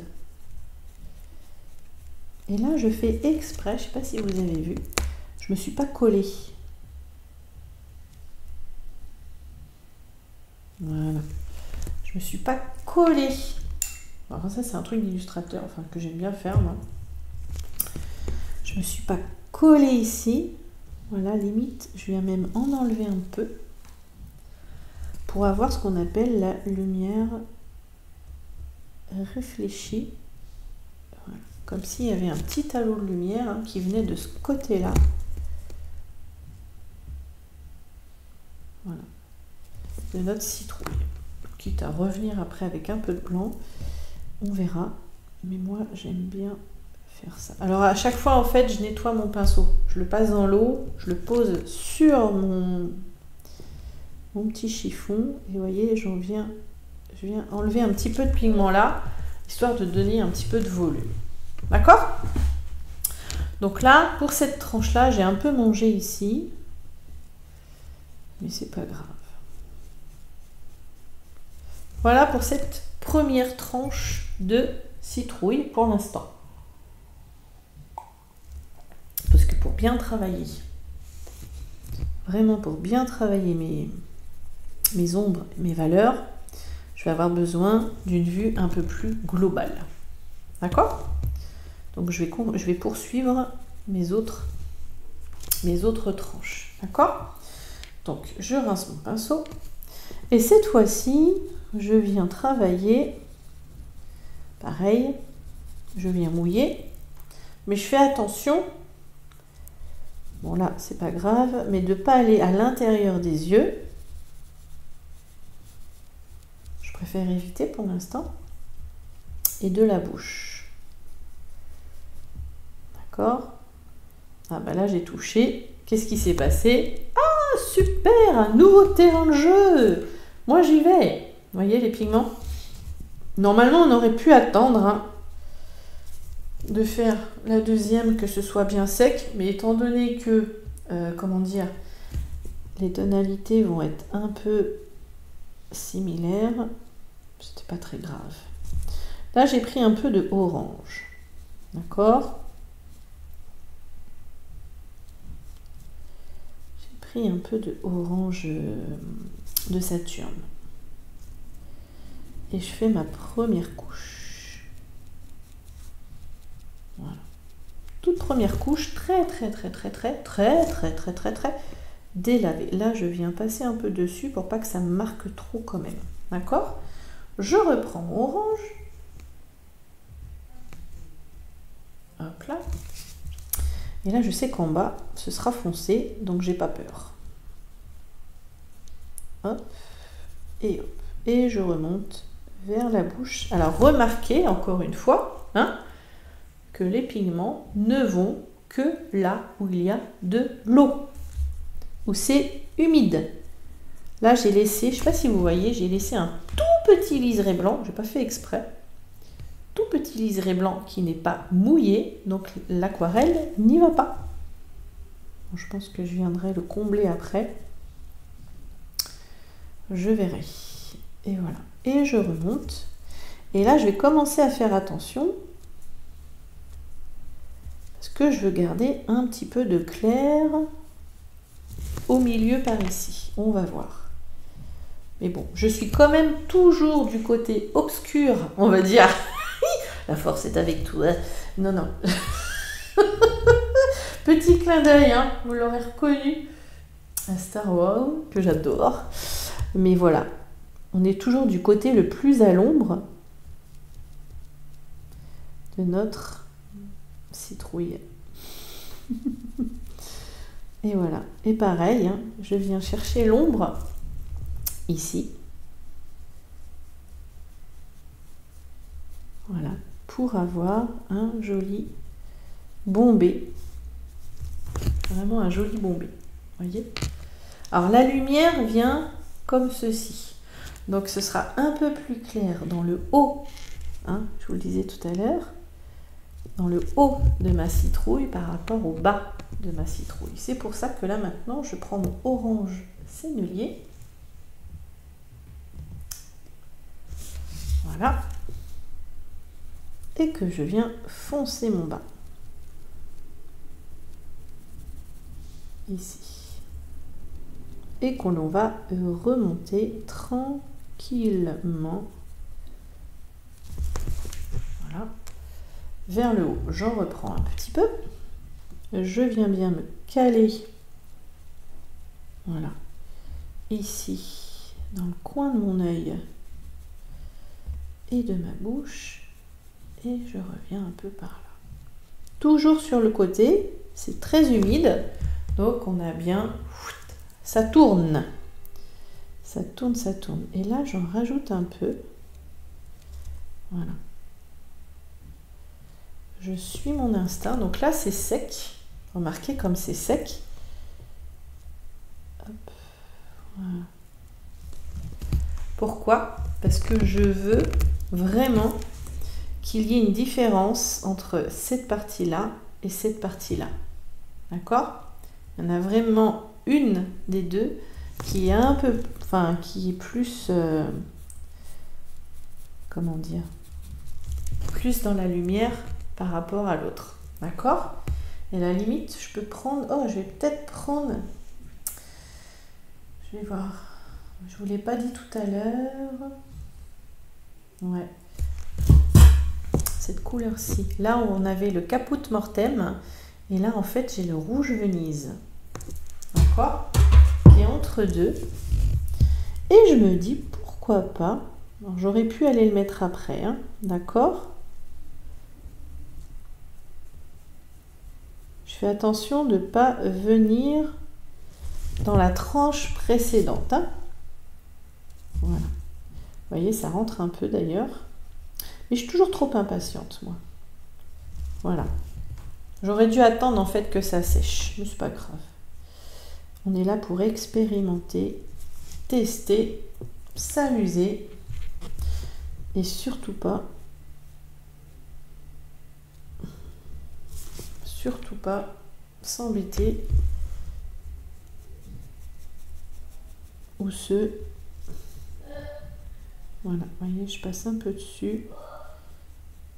Et là, je fais exprès, je sais pas si vous avez vu, je me suis pas collée. Voilà. Je me suis pas collée. Alors ça, c'est un truc d'illustrateur, que j'aime bien faire, moi. Je Je ne me suis pas collée ici. Voilà, limite, je viens même en enlever un peu pour avoir ce qu'on appelle la lumière réfléchie. Voilà. Comme s'il y avait un petit halo de lumière hein, qui venait de ce côté-là. Voilà. De notre citrouille. Quitte à revenir après avec un peu de blanc, on verra. Mais moi, j'aime bien faire ça. Alors, à chaque fois, en fait, je nettoie mon pinceau. Je le passe dans l'eau, je le pose sur mon petit chiffon. Et vous voyez, je viens enlever un petit peu de pigment là, histoire de donner un petit peu de volume. D'accord? Donc là, pour cette tranche-là, j'ai un peu mangé ici. Mais c'est pas grave. Voilà pour cette première tranche de citrouille pour l'instant. Parce que pour bien travailler, vraiment pour bien travailler mes ombres, mes valeurs, je vais avoir besoin d'une vue un peu plus globale. D'accord? Donc je vais poursuivre mes autres tranches. D'accord? Donc je rince mon pinceau. Et cette fois-ci, je viens travailler, pareil, je viens mouiller, mais je fais attention, bon là c'est pas grave, mais de ne pas aller à l'intérieur des yeux. Je préfère éviter pour l'instant. Et de la bouche. D'accord? Ah bah là j'ai touché. Qu'est-ce qui s'est passé? Ah super! Un nouveau terrain de jeu! Moi j'y vais. Vous voyez les pigments? Normalement on aurait pu attendre hein, de faire la deuxième, que ce soit bien sec. Mais étant donné que, comment dire, les tonalités vont être un peu similaires, c'était pas très grave. Là j'ai pris un peu de orange. D'accord? J'ai pris un peu de orange de Saturne. Et je fais ma première couche. Voilà. Toute première couche, très délavée. Là, je viens passer un peu dessus pour pas que ça me marque trop quand même. D'accord? Je reprends mon orange. Hop là. Et là, je sais qu'en bas, ce sera foncé, donc j'ai pas peur. Hop. Et hop. Et je remonte vers la bouche. Alors remarquez encore une fois hein, que les pigments ne vont que là où il y a de l'eau, où c'est humide. Là j'ai laissé, je ne sais pas si vous voyez, j'ai laissé un tout petit liseré blanc, je n'ai pas fait exprès, tout petit liseré blanc qui n'est pas mouillé, donc l'aquarelle n'y va pas. Bon, je pense que je viendrai le combler après. Je verrai. Et voilà. Et je remonte. Et là, je vais commencer à faire attention. Parce que je veux garder un petit peu de clair au milieu par ici. On va voir. Mais bon, je suis quand même toujours du côté obscur, on va dire. La force est avec toi. Hein. Non, non. Petit clin d'œil, hein, vous l'aurez reconnu. Un Star Wars que j'adore. Mais voilà. On est toujours du côté le plus à l'ombre de notre citrouille. Et voilà. Et pareil, hein, je viens chercher l'ombre ici. Voilà. Pour avoir un joli bombé. Vraiment un joli bombé. Vous voyez? Alors la lumière vient comme ceci. Donc ce sera un peu plus clair dans le haut, hein, je vous le disais tout à l'heure, dans le haut de ma citrouille par rapport au bas de ma citrouille. C'est pour ça que là maintenant je prends mon orange sennelier. Voilà. Et que je viens foncer mon bas. Ici. Et qu'on va remonter tranquillement. Voilà. Vers le haut. J'en reprends un petit peu. je viens bien me caler, voilà, ici, dans le coin de mon œil et de ma bouche, et je reviens un peu par là. Toujours sur le côté, c'est très humide, donc on a bien, ça tourne. Ça tourne, ça tourne. Et là, j'en rajoute un peu. Voilà. Je suis mon instinct. Donc là, c'est sec. Remarquez comme c'est sec. Hop. Voilà. Pourquoi? Parce que je veux vraiment qu'il y ait une différence entre cette partie-là et cette partie-là. D'accord? Il y en a vraiment une des deux qui est un peu, enfin, qui est plus, comment dire, plus dans la lumière par rapport à l'autre. D'accord? Et à la limite, je peux prendre, oh, je vais peut-être prendre, je vais voir, je vous l'ai pas dit tout à l'heure, ouais, cette couleur-ci. Là, on avait le Caput Mortem, et là, en fait, j'ai le rouge Venise. D'accord? Qui est entre deux. Et je me dis, pourquoi pas, j'aurais pu aller le mettre après, hein, d'accord? Je fais attention de ne pas venir dans la tranche précédente. Hein. Voilà. Vous voyez, ça rentre un peu d'ailleurs. Mais je suis toujours trop impatiente, moi. Voilà. J'aurais dû attendre en fait que ça sèche, mais c'est pas grave. On est là pour expérimenter, tester, s'amuser et surtout pas s'embêter ou se... Voilà, vous voyez, je passe un peu dessus.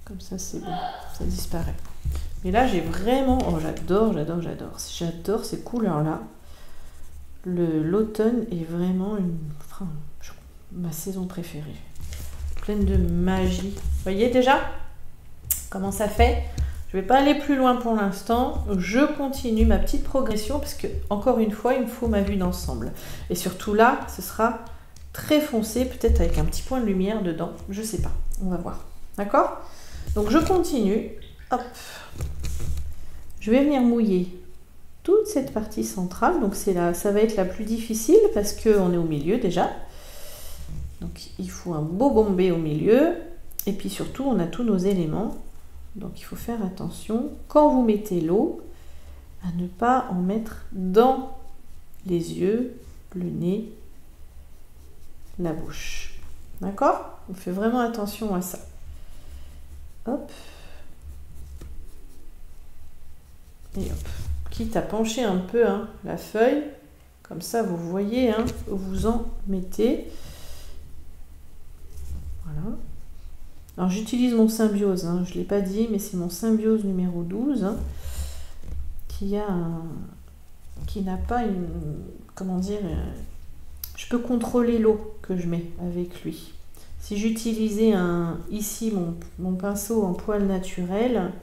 Comme ça, c'est bon, ça disparaît. Mais là, j'ai vraiment... Oh, j'adore ces couleurs-là. L'automne est vraiment ma saison préférée. Pleine de magie. Vous voyez déjà comment ça fait? Je ne vais pas aller plus loin pour l'instant. Je continue ma petite progression parce que, encore une fois, il me faut ma vue d'ensemble. Et surtout là, ce sera très foncé, peut-être avec un petit point de lumière dedans. Je ne sais pas. On va voir. D'accord? Donc, je continue. Hop. Je vais venir mouiller toute cette partie centrale. Donc, ça va être la plus difficile parce qu'on est au milieu déjà. Donc, il faut un beau bombé au milieu. Et puis, surtout, on a tous nos éléments. Donc, il faut faire attention, quand vous mettez l'eau, à ne pas en mettre dans les yeux, le nez, la bouche. D'accord? On fait vraiment attention à ça. Hop. Et hop. Quitte à pencher un peu la feuille, comme ça, vous voyez, vous en mettez. Voilà. Alors j'utilise mon Symbiose, je ne l'ai pas dit, mais c'est mon Symbiose numéro 12 qui n'a pas une... Comment dire, je peux contrôler l'eau que je mets avec lui. Si j'utilisais ici mon pinceau en poil naturel,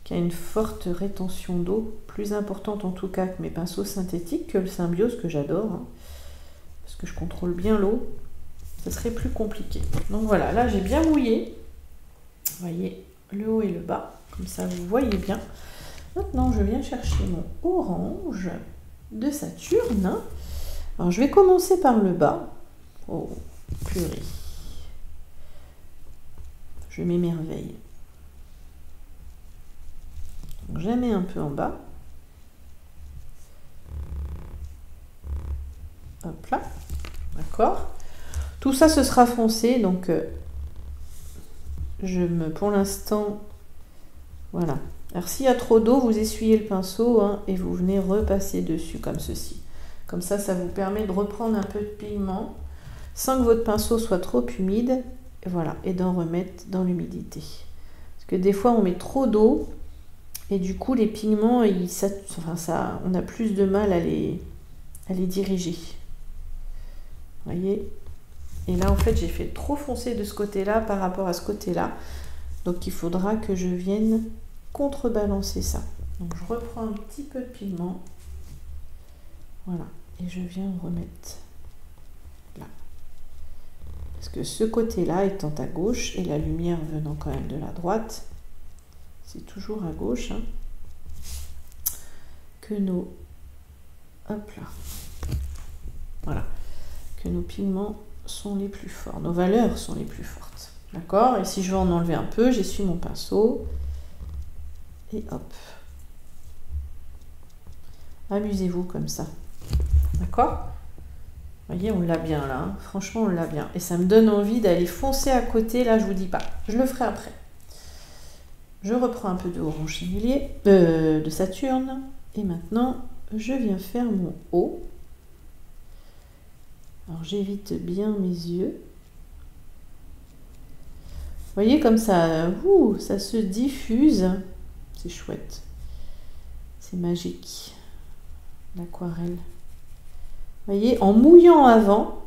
qui a une forte rétention d'eau, plus importante en tout cas que mes pinceaux synthétiques, que le Symbiose que j'adore, parce que je contrôle bien l'eau, ça serait plus compliqué. Donc voilà, là j'ai bien mouillé. Vous voyez le haut et le bas, comme ça vous voyez bien. Maintenant je viens chercher mon orange de Saturne. Alors je vais commencer par le bas. Oh purée. Je m'émerveille. Donc je mets un peu en bas. Hop là. D'accord. Tout ça, ce sera foncé, donc pour l'instant, voilà. Alors s'il y a trop d'eau, vous essuyez le pinceau et vous venez repasser dessus comme ceci. Comme ça, ça vous permet de reprendre un peu de pigment sans que votre pinceau soit trop humide, et voilà, et d'en remettre dans l'humidité. Parce que des fois, on met trop d'eau et du coup, les pigments, on a plus de mal à les diriger. Vous voyez? Et là, en fait, j'ai fait trop foncé de ce côté-là par rapport à ce côté-là. Donc, il faudra que je vienne contrebalancer ça. Donc je reprends un petit peu de pigment. Voilà. Et je viens remettre là. Parce que ce côté-là étant à gauche et la lumière venant quand même de la droite, c'est toujours à gauche hein, que nos... Hop là. Voilà. Que nos pigments sont les plus forts. Nos valeurs sont les plus fortes. D'accord? Et si je veux en enlever un peu, j'essuie mon pinceau. Et hop. Amusez-vous comme ça. D'accord? Vous voyez, on l'a bien là. Hein. Franchement, on l'a bien. Et ça me donne envie d'aller foncer à côté. Là, je vous dis pas. Je le ferai après. Je reprends un peu de orange singulier, de Saturne. Et maintenant, je viens faire mon haut. Alors, j'évite bien mes yeux. Vous voyez, comme ça, ça se diffuse. C'est chouette. C'est magique. L'aquarelle. Vous voyez, en mouillant avant,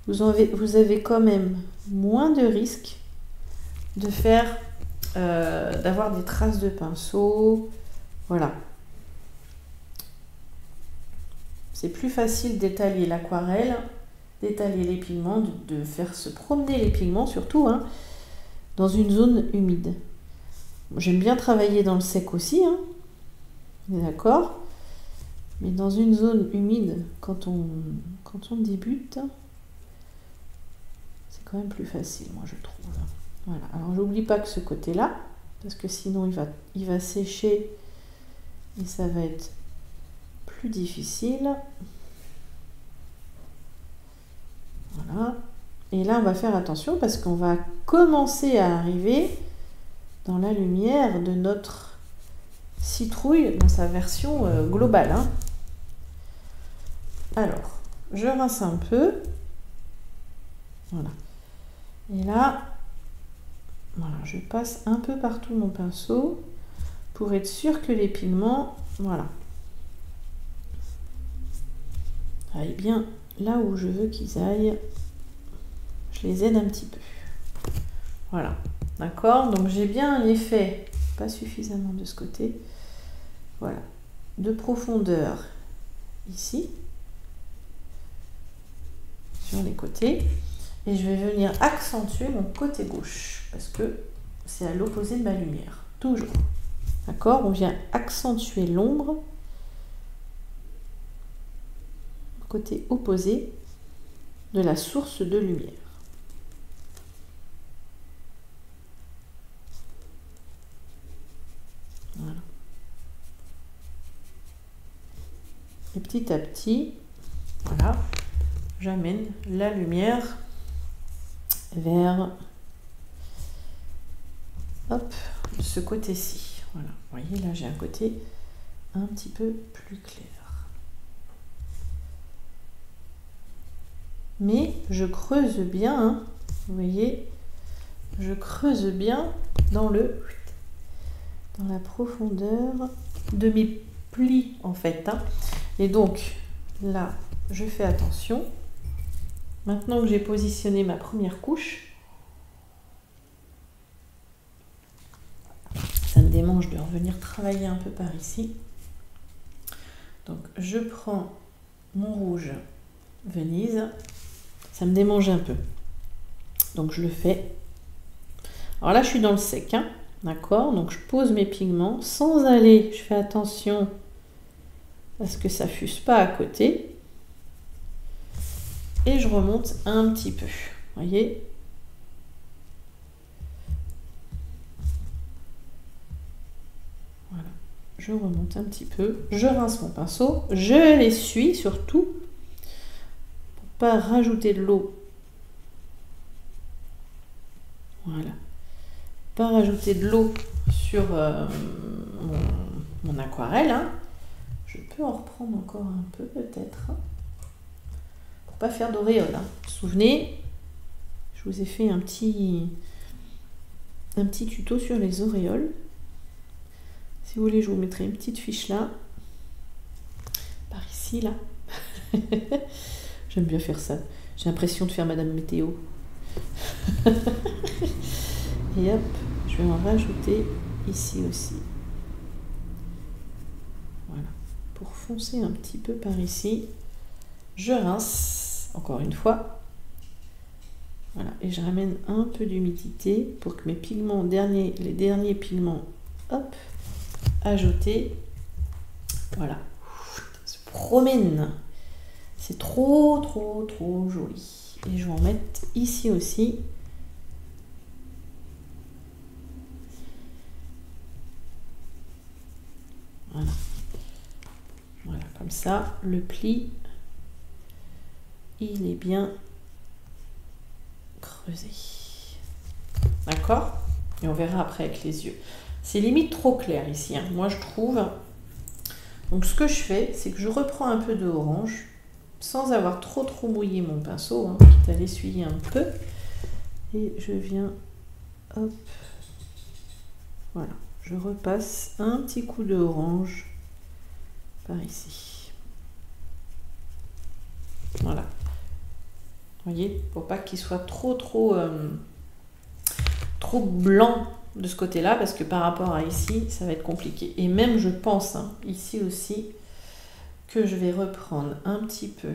vous avez quand même moins de risques de faire, d'avoir des traces de pinceau. Voilà. C'est plus facile d'étaler l'aquarelle, d'étaler les pigments, de faire se promener les pigments surtout, hein, dans une zone humide. J'aime bien travailler dans le sec aussi, hein, d'accord? Mais dans une zone humide, quand on débute, c'est quand même plus facile, moi je trouve. Voilà. Alors j'oublie pas que ce côté-là, parce que sinon il va sécher et ça va être plus difficile. Voilà. Et là on va faire attention parce qu'on va commencer à arriver dans la lumière de notre citrouille dans sa version globale. Hein. Alors, je rince un peu. Voilà. Et là, voilà, je passe un peu partout mon pinceau pour être sûr que les pigments, voilà, aillent bien là où je veux qu'ils aillent. Je les aide un petit peu. Voilà. D'accord? Donc j'ai bien un effet, pas suffisamment de ce côté. Voilà. De profondeur ici. Sur les côtés. Et je vais venir accentuer mon côté gauche. Parce que c'est à l'opposé de ma lumière. Toujours. D'accord? On vient accentuer l'ombre. Côté opposé de la source de lumière. Voilà. Et petit à petit, voilà, j'amène la lumière vers hop, ce côté-ci. Voilà. Vous voyez, là j'ai un côté un petit peu plus clair. Mais je creuse bien, hein, vous voyez, je creuse bien dans la profondeur de mes plis en fait. Hein. Et donc là, je fais attention. Maintenant que j'ai positionné ma première couche, ça me démange de revenir travailler un peu par ici. Donc je prends mon rouge Venise. Ça me démange un peu. Donc je le fais. Alors là, je suis dans le sec. Hein, d'accord? Donc je pose mes pigments sans aller. Je fais attention à ce que ça ne fuse pas à côté. Et je remonte un petit peu. Vous voyez? Voilà. Je remonte un petit peu. Je rince mon pinceau. Je l'essuie surtout. Pas rajouter de l'eau. Voilà. Pas rajouter de l'eau sur mon aquarelle. Hein. Je peux en reprendre encore un peu peut-être. Hein, pour pas faire d'auréole. Hein. Vous vous souvenez, je vous ai fait un petit tuto sur les auréoles. Si vous voulez, je vous mettrai une petite fiche là. Par ici, là. J'aime bien faire ça. J'ai l'impression de faire Madame Météo. Et hop, je vais en rajouter ici aussi. Voilà. Pour foncer un petit peu par ici, je rince, encore une fois. Voilà, et je ramène un peu d'humidité pour que mes pigments, les derniers pigments, hop, ajoutés, voilà, se promènent. C'est trop, trop, trop joli. Et je vais en mettre ici aussi. Voilà. Voilà, comme ça, le pli, il est bien creusé. D'accord? Et on verra après avec les yeux. C'est limite trop clair ici, hein, moi je trouve. Donc ce que je fais, c'est que je reprends un peu de orange, sans avoir trop mouillé mon pinceau, hein, quitte à l'essuyer un peu. Et je viens, hop, voilà, je repasse un petit coup de orange par ici. Voilà. Vous voyez, pour pas qu'il soit trop blanc de ce côté-là, parce que par rapport à ici, ça va être compliqué. Et même, je pense, hein, ici aussi, que je vais reprendre un petit peu.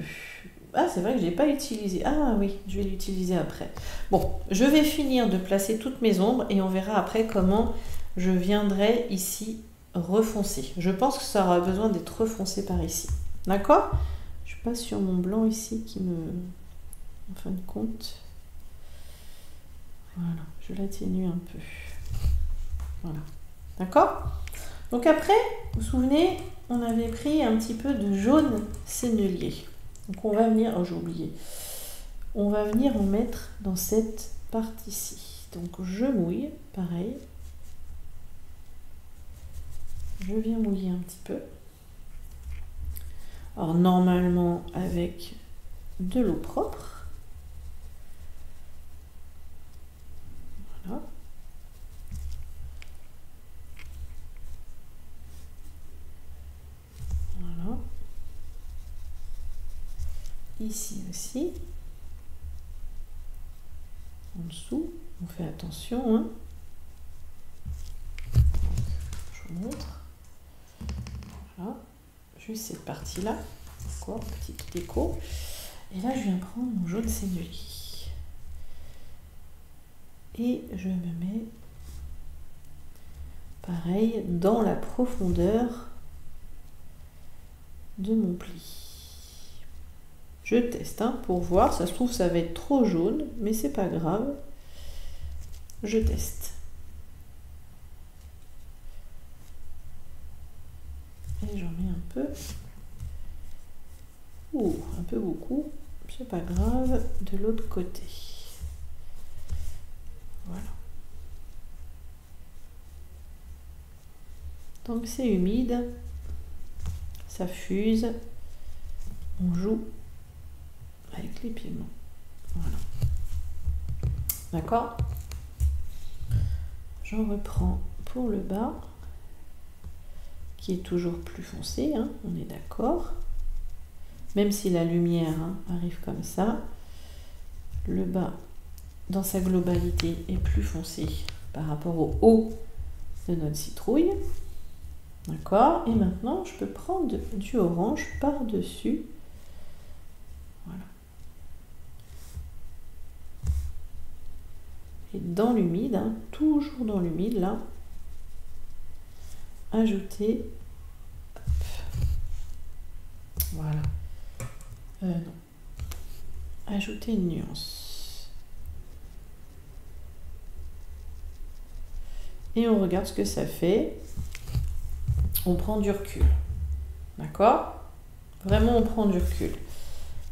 Ah, c'est vrai que je n'ai pas utilisé. Ah oui, je vais l'utiliser après. Bon, je vais finir de placer toutes mes ombres et on verra après comment je viendrai ici refoncer. Je pense que ça aura besoin d'être refoncé par ici. D'accord? Je passe sur mon blanc ici qui me... En fin de compte, voilà, je l'atténue un peu. Voilà, d'accord? Donc après, vous vous souvenez, on avait pris un petit peu de jaune sennelier. Donc on va venir, oh j'ai oublié, on va venir en mettre dans cette partie-ci. Donc je mouille, pareil. Je viens mouiller un petit peu. Alors normalement avec de l'eau propre. Voilà. Voilà. Ici aussi. En dessous, on fait attention. Hein. Je vous montre. Voilà. Juste cette partie-là. Encore, petite déco. Et là, je viens prendre mon jaune sennelier. Et je me mets pareil dans la profondeur de mon pli. Je teste hein, pour voir, ça se trouve ça va être trop jaune, mais c'est pas grave. Je teste. Et j'en mets un peu. Ouh, un peu beaucoup. C'est pas grave. De l'autre côté. Voilà. Tant que c'est humide, ça fuse, on joue avec les pigments. Voilà. D'accord? J'en reprends pour le bas, qui est toujours plus foncé, hein, on est d'accord. Même si la lumière hein, arrive comme ça, le bas, dans sa globalité, est plus foncé par rapport au haut de notre citrouille. D'accord? Et maintenant, je peux prendre du orange par-dessus. Voilà. Et dans l'humide, hein, toujours dans l'humide, là, ajouter... Voilà. Non. Ajouter une nuance. Et on regarde ce que ça fait. On prend du recul. D'accord? Vraiment, on prend du recul.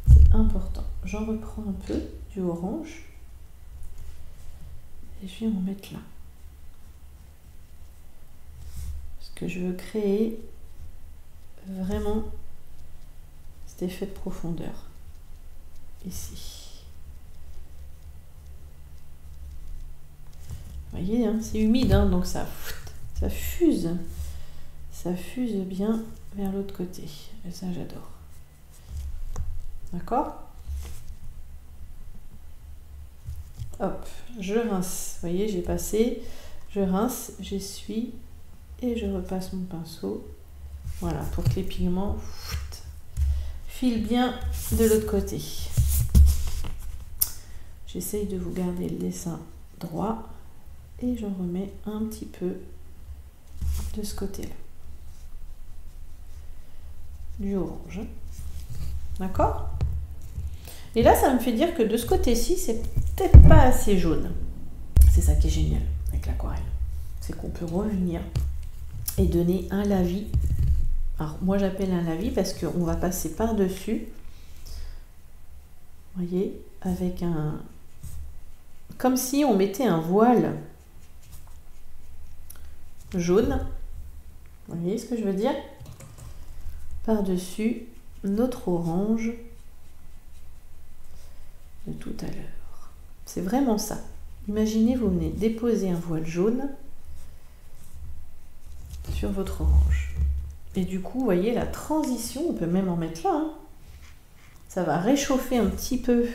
C'est important. J'en reprends un peu du orange. Et je viens en mettre là. Parce que je veux créer vraiment cet effet de profondeur. Ici. Vous voyez, hein, c'est humide, hein, donc ça fuse. Ça fuse bien vers l'autre côté. Et ça, j'adore. D'accord? Hop, je rince. Vous voyez, j'ai passé, je rince, j'essuie et je repasse mon pinceau Voilà, pour que les pigments filent bien de l'autre côté. J'essaye de vous garder le dessin droit et j'en remets un petit peu de ce côté-là. Du orange. D'accord? Et là, ça me fait dire que de ce côté-ci, c'est peut-être pas assez jaune. C'est ça qui est génial avec l'aquarelle. C'est qu'on peut revenir et donner un lavis. Alors, moi, j'appelle un lavis parce qu'on va passer par-dessus. Vous voyez, avec un... Comme si on mettait un voile jaune. Vous voyez ce que je veux dire? Par-dessus notre orange de tout à l'heure. C'est vraiment ça. Imaginez, vous venez déposer un voile jaune sur votre orange. Et du coup, vous voyez la transition, on peut même en mettre là. Hein. Ça va réchauffer un petit peu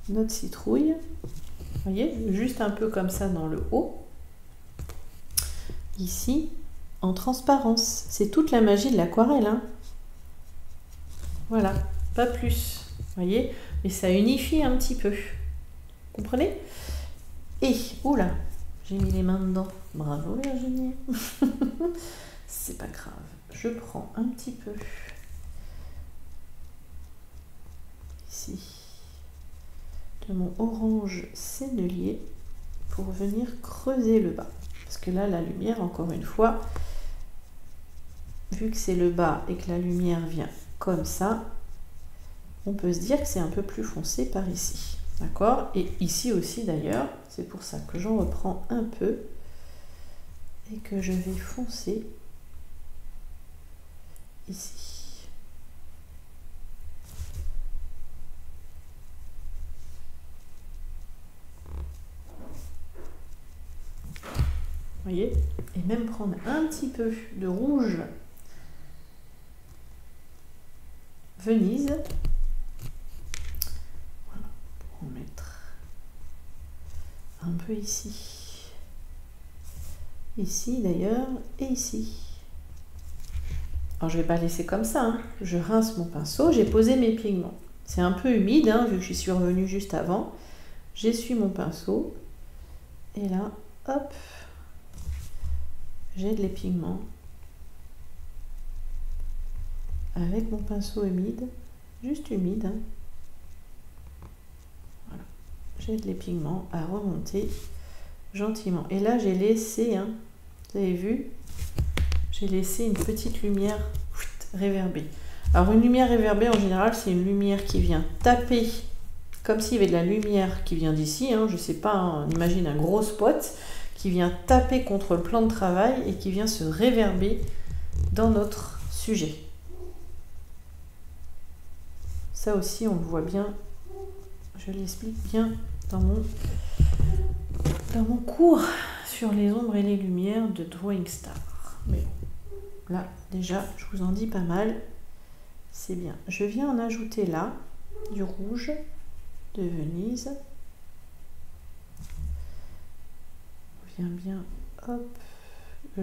notre citrouille. Vous voyez, juste un peu comme ça dans le haut. Ici, en transparence. C'est toute la magie de l'aquarelle. Hein. Voilà, pas plus. Vous voyez, et ça unifie un petit peu. Vous comprenez? Et, oula, j'ai mis les mains dedans. Bravo Virginie. C'est pas grave. Je prends un petit peu ici de mon orange sennelier pour venir creuser le bas. Parce que là, la lumière, encore une fois, vu que c'est le bas et que la lumière vient comme ça, on peut se dire que c'est un peu plus foncé par ici. D'accord? Et ici aussi d'ailleurs, c'est pour ça que j'en reprends un peu et que je vais foncer ici. Vous voyez? Et même prendre un petit peu de rouge Venise. Voilà, pour en mettre un peu ici. Ici d'ailleurs, et ici. Alors je ne vais pas laisser comme ça, hein. Je rince mon pinceau, j'ai posé mes pigments. C'est un peu humide, hein, vu que j'y suis revenue juste avant. J'essuie mon pinceau. Et là, hop, j'aide les pigments avec mon pinceau humide, juste humide. Hein. Voilà. J'aide les pigments à remonter gentiment. Et là, j'ai laissé, hein, vous avez vu, j'ai laissé une petite lumière réverbée. Alors, une lumière réverbée, en général, c'est une lumière qui vient taper, comme s'il y avait de la lumière qui vient d'ici. Hein, je sais pas, hein, on imagine un gros spot qui vient taper contre le plan de travail et qui vient se réverber dans notre sujet. Ça aussi, on le voit bien, je l'explique bien dans mon cours sur les ombres et les lumières de Drawing Star. Mais bon, là, déjà, je vous en dis pas mal. C'est bien. Je viens en ajouter là, du rouge de Venise. On vient bien, hop,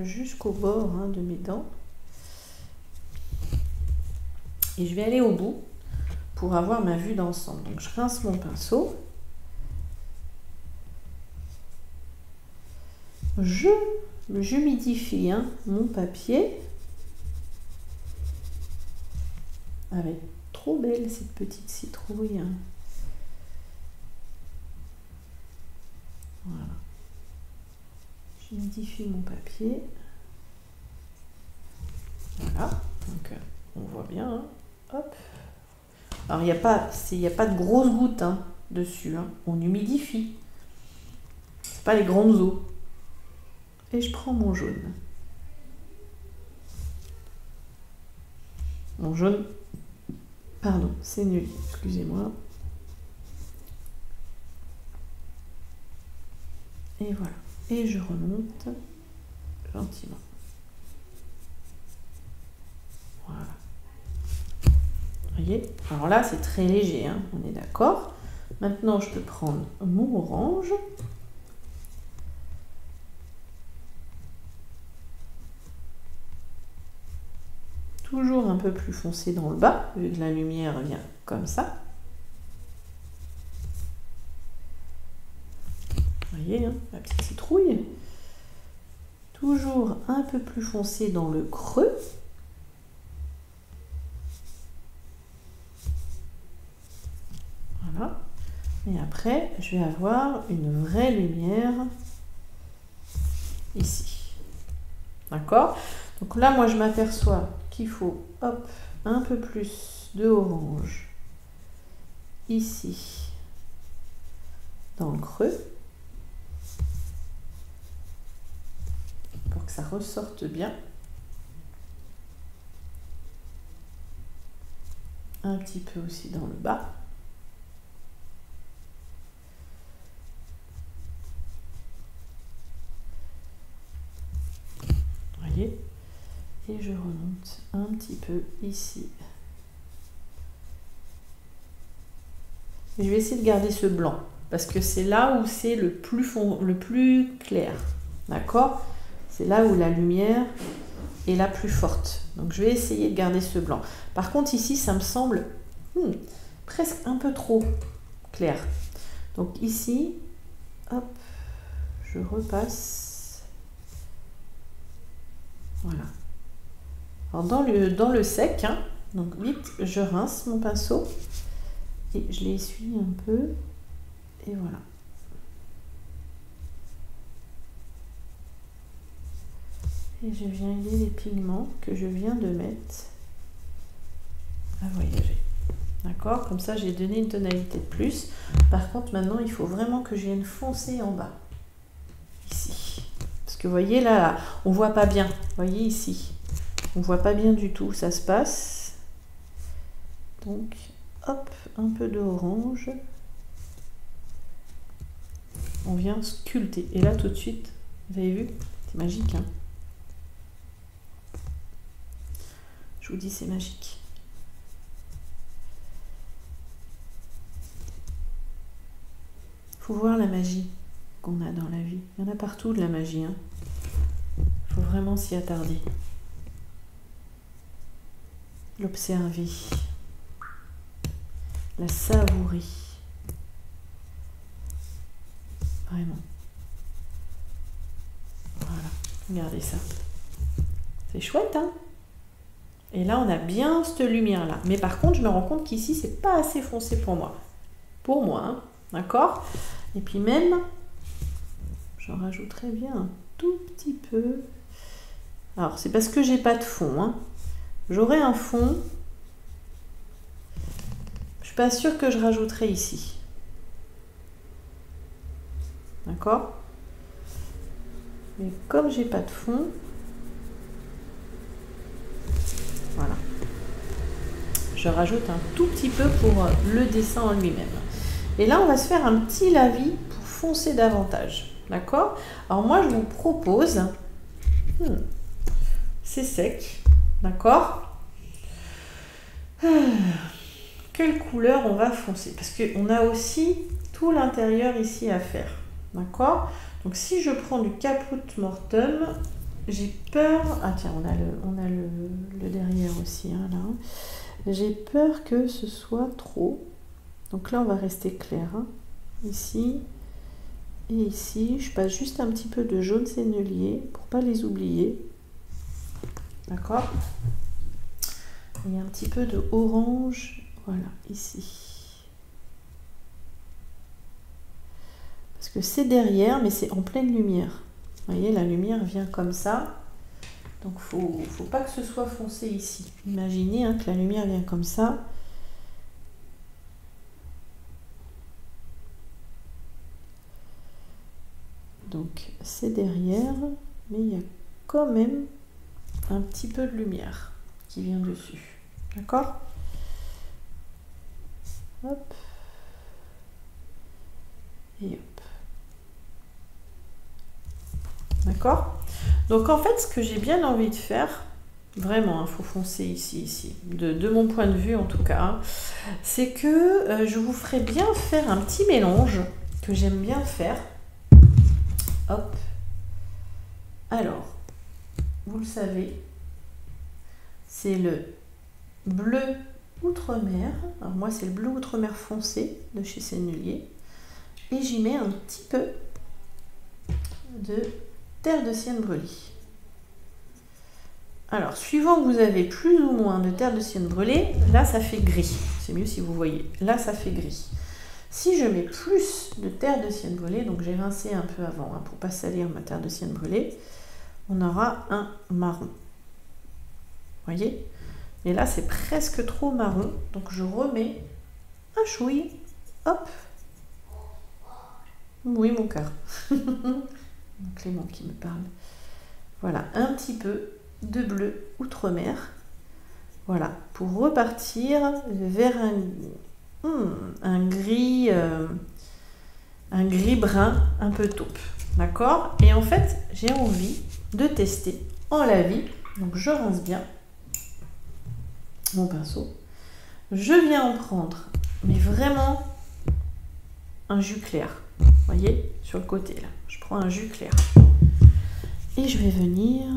jusqu'au bord, hein, de mes dents. Et je vais aller au bout pour avoir ma vue d'ensemble. Donc je rince mon pinceau. J'humidifie, hein, mon papier. Avec trop belle cette petite citrouille. Hein. Voilà. J'humidifie mon papier. Voilà. Donc on voit bien. Hein. Hop. Alors, il n'y a pas de grosses gouttes, hein, dessus. Hein. On humidifie. C'est pas les grandes eaux. Et je prends mon jaune. Mon jaune, pardon, c'est nul, excusez-moi. Et voilà. Et je remonte gentiment. Voilà. Vous voyez? Alors là, c'est très léger, hein, on est d'accord. Maintenant, je peux prendre mon orange. toujours un peu plus foncé dans le bas, vu que la lumière vient comme ça. Vous voyez, hein, la petite citrouille. Toujours un peu plus foncé dans le creux. Voilà. Et après, je vais avoir une vraie lumière ici. D'accord? Donc là, moi, je m'aperçois qu'il faut, hop, un peu plus de orange ici, dans le creux, pour que ça ressorte bien. Un petit peu aussi dans le bas. Voyez, et je remonte un petit peu ici. Et je vais essayer de garder ce blanc parce que c'est là où c'est le plus clair. D'accord? C'est là où la lumière est la plus forte. Donc je vais essayer de garder ce blanc. Par contre ici, ça me semble presque un peu trop clair. Donc ici, hop, je repasse. Voilà. Alors dans le sec, hein, donc vite, je rince mon pinceau et je l'essuie un peu et voilà. Et je viens aider les pigments que je viens de mettre à voyager. D'accord? Comme ça, j'ai donné une tonalité de plus. Par contre, maintenant, il faut vraiment que je vienne foncer en bas. Ici. Parce que vous voyez, là, on ne voit pas bien. Vous voyez ici. On ne voit pas bien du tout. Ça se passe. Donc, hop, un peu d'orange. On vient sculpter. Et là, tout de suite, vous avez vu? C'est magique, hein? Je vous dis, c'est magique. Il faut voir la magie qu'on a dans la vie. Il y en a partout de la magie. Hein. Il faut vraiment s'y attarder. L'observer. La savourer. Vraiment. Voilà. Regardez ça. C'est chouette, hein? Et là, on a bien cette lumière-là. Mais par contre, je me rends compte qu'ici, c'est pas assez foncé pour moi. Pour moi, hein. D'accord? Et puis même, j'en rajouterai bien un tout petit peu. Alors, c'est parce que j'ai pas de fond. Hein. J'aurai un fond. Je suis pas sûre que je rajouterai ici. D'accord? Mais comme j'ai pas de fond, voilà. Je rajoute un tout petit peu pour le dessin en lui-même. Et là, on va se faire un petit lavis pour foncer davantage. D'accord? Alors moi, je vous propose... c'est sec. D'accord? Quelle couleur on va foncer? Parce qu'on a aussi tout l'intérieur ici à faire. D'accord? Donc si je prends du Caput Mortuum, j'ai peur... Ah tiens, on a le derrière aussi, hein, là. J'ai peur que ce soit trop... Donc là, on va rester clair. Hein. Ici et ici, je passe juste un petit peu de jaune sennelier pour pas les oublier. D'accord? Et un petit peu de orange, voilà, ici. Parce que c'est derrière, mais c'est en pleine lumière. Vous voyez, la lumière vient comme ça. Donc, faut pas que ce soit foncé ici. Imaginez hein, que la lumière vient comme ça. Donc c'est derrière, mais il y a quand même un petit peu de lumière qui vient dessus. D'accord? Hop. Et hop. D'accord? Donc en fait, ce que j'ai bien envie de faire, vraiment, il faut foncer ici, de mon point de vue en tout cas, c'est que je vous ferai bien faire un petit mélange que j'aime bien faire. Hop. Alors, vous le savez, c'est le bleu Outremer. Alors moi, c'est le bleu Outremer foncé de chez Sennelier. Et j'y mets un petit peu de terre de sienne brûlée. Alors, suivant que vous avez plus ou moins de terre de sienne brûlée, là, ça fait gris. C'est mieux si vous voyez. Là, ça fait gris. Si je mets plus de terre de sienne brûlée, donc j'ai rincé un peu avant pour ne pas salir ma terre de sienne brûlée, on aura un marron. Vous voyez? Et là, c'est presque trop marron. Donc, je remets un chouille. Hop. Oui, mon cœur. Clément qui me parle. Voilà, un petit peu de bleu Outremer. Voilà, pour repartir vers un gris brun un peu taupe. D'accord? Et en fait, j'ai envie de tester en lavis. Donc, je rince bien mon pinceau. Je viens en prendre, mais vraiment un jus clair. Vous voyez, sur le côté là. Je prends un jus clair. Et je vais venir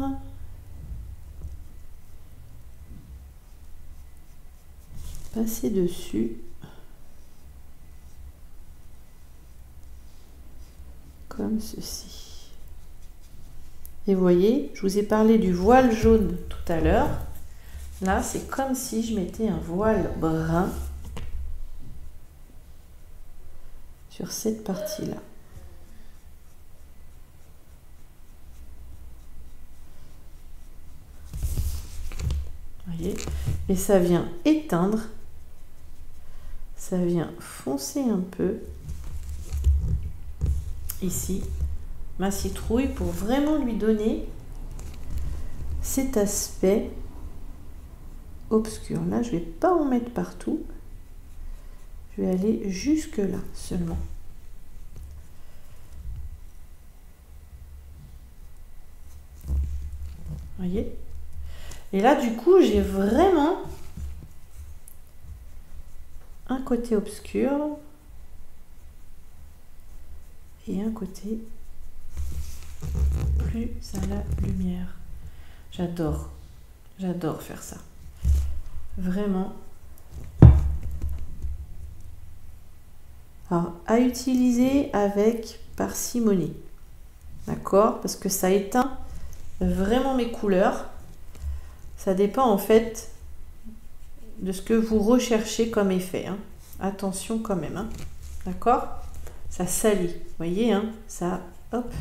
passer dessus comme ceci. Et vous voyez, je vous ai parlé du voile jaune tout à l'heure. Là, c'est comme si je mettais un voile brun sur cette partie-là. Voyez, et ça vient éteindre, ça vient foncer un peu ici ma citrouille pour vraiment lui donner cet aspect obscur. Là, je vais pas en mettre partout, je vais aller jusque là seulement. Voyez? Et là, du coup, j'ai vraiment un côté obscur et un côté plus à la lumière. J'adore faire ça. Vraiment. Alors, à utiliser avec parcimonie. D'accord? Parce que ça éteint vraiment mes couleurs. Ça dépend en fait de ce que vous recherchez comme effet. Hein. Attention quand même. Hein. D'accord? Ça salit. Vous voyez, hein? Ça, hop,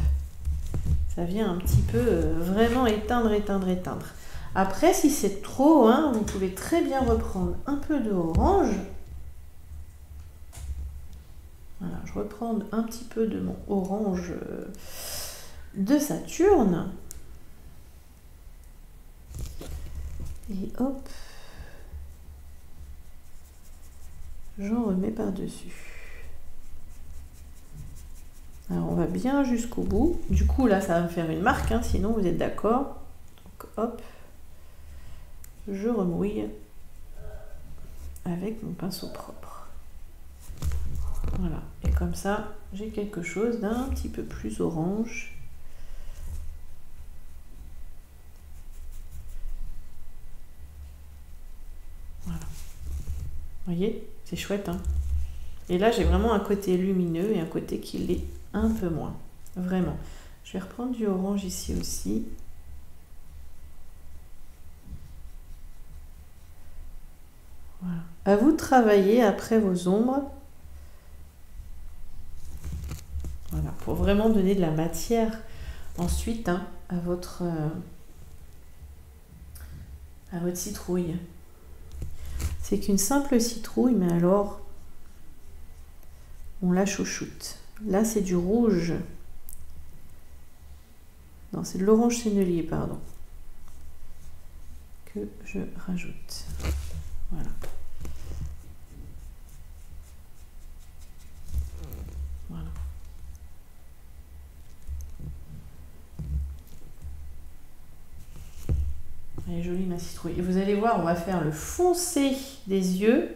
ça vient un petit peu vraiment éteindre. Après, si c'est trop, hein, vous pouvez très bien reprendre un peu d'orange. Voilà, je reprends un petit peu de mon orange de Saturne. Et hop, j'en remets par-dessus. Alors, on va bien jusqu'au bout. Du coup, là, ça va me faire une marque, hein, sinon, vous êtes d'accord? Donc, hop, je remouille avec mon pinceau propre. Voilà. Et comme ça, j'ai quelque chose d'un petit peu plus orange. Voilà. Vous voyez? C'est chouette, hein? Et là, j'ai vraiment un côté lumineux et un côté qui l'est un peu moins. Vraiment. Je vais reprendre du orange ici aussi. Voilà. À vous de travailler après vos ombres. Voilà. Pour vraiment donner de la matière ensuite hein, à votre citrouille. C'est qu'une simple citrouille, mais alors on la chouchoute. Là, c'est du rouge. Non, c'est de l'orange Sennelier, pardon. Que je rajoute. Voilà. Voilà. Elle est jolie, ma citrouille. Et vous allez voir, on va faire le foncé des yeux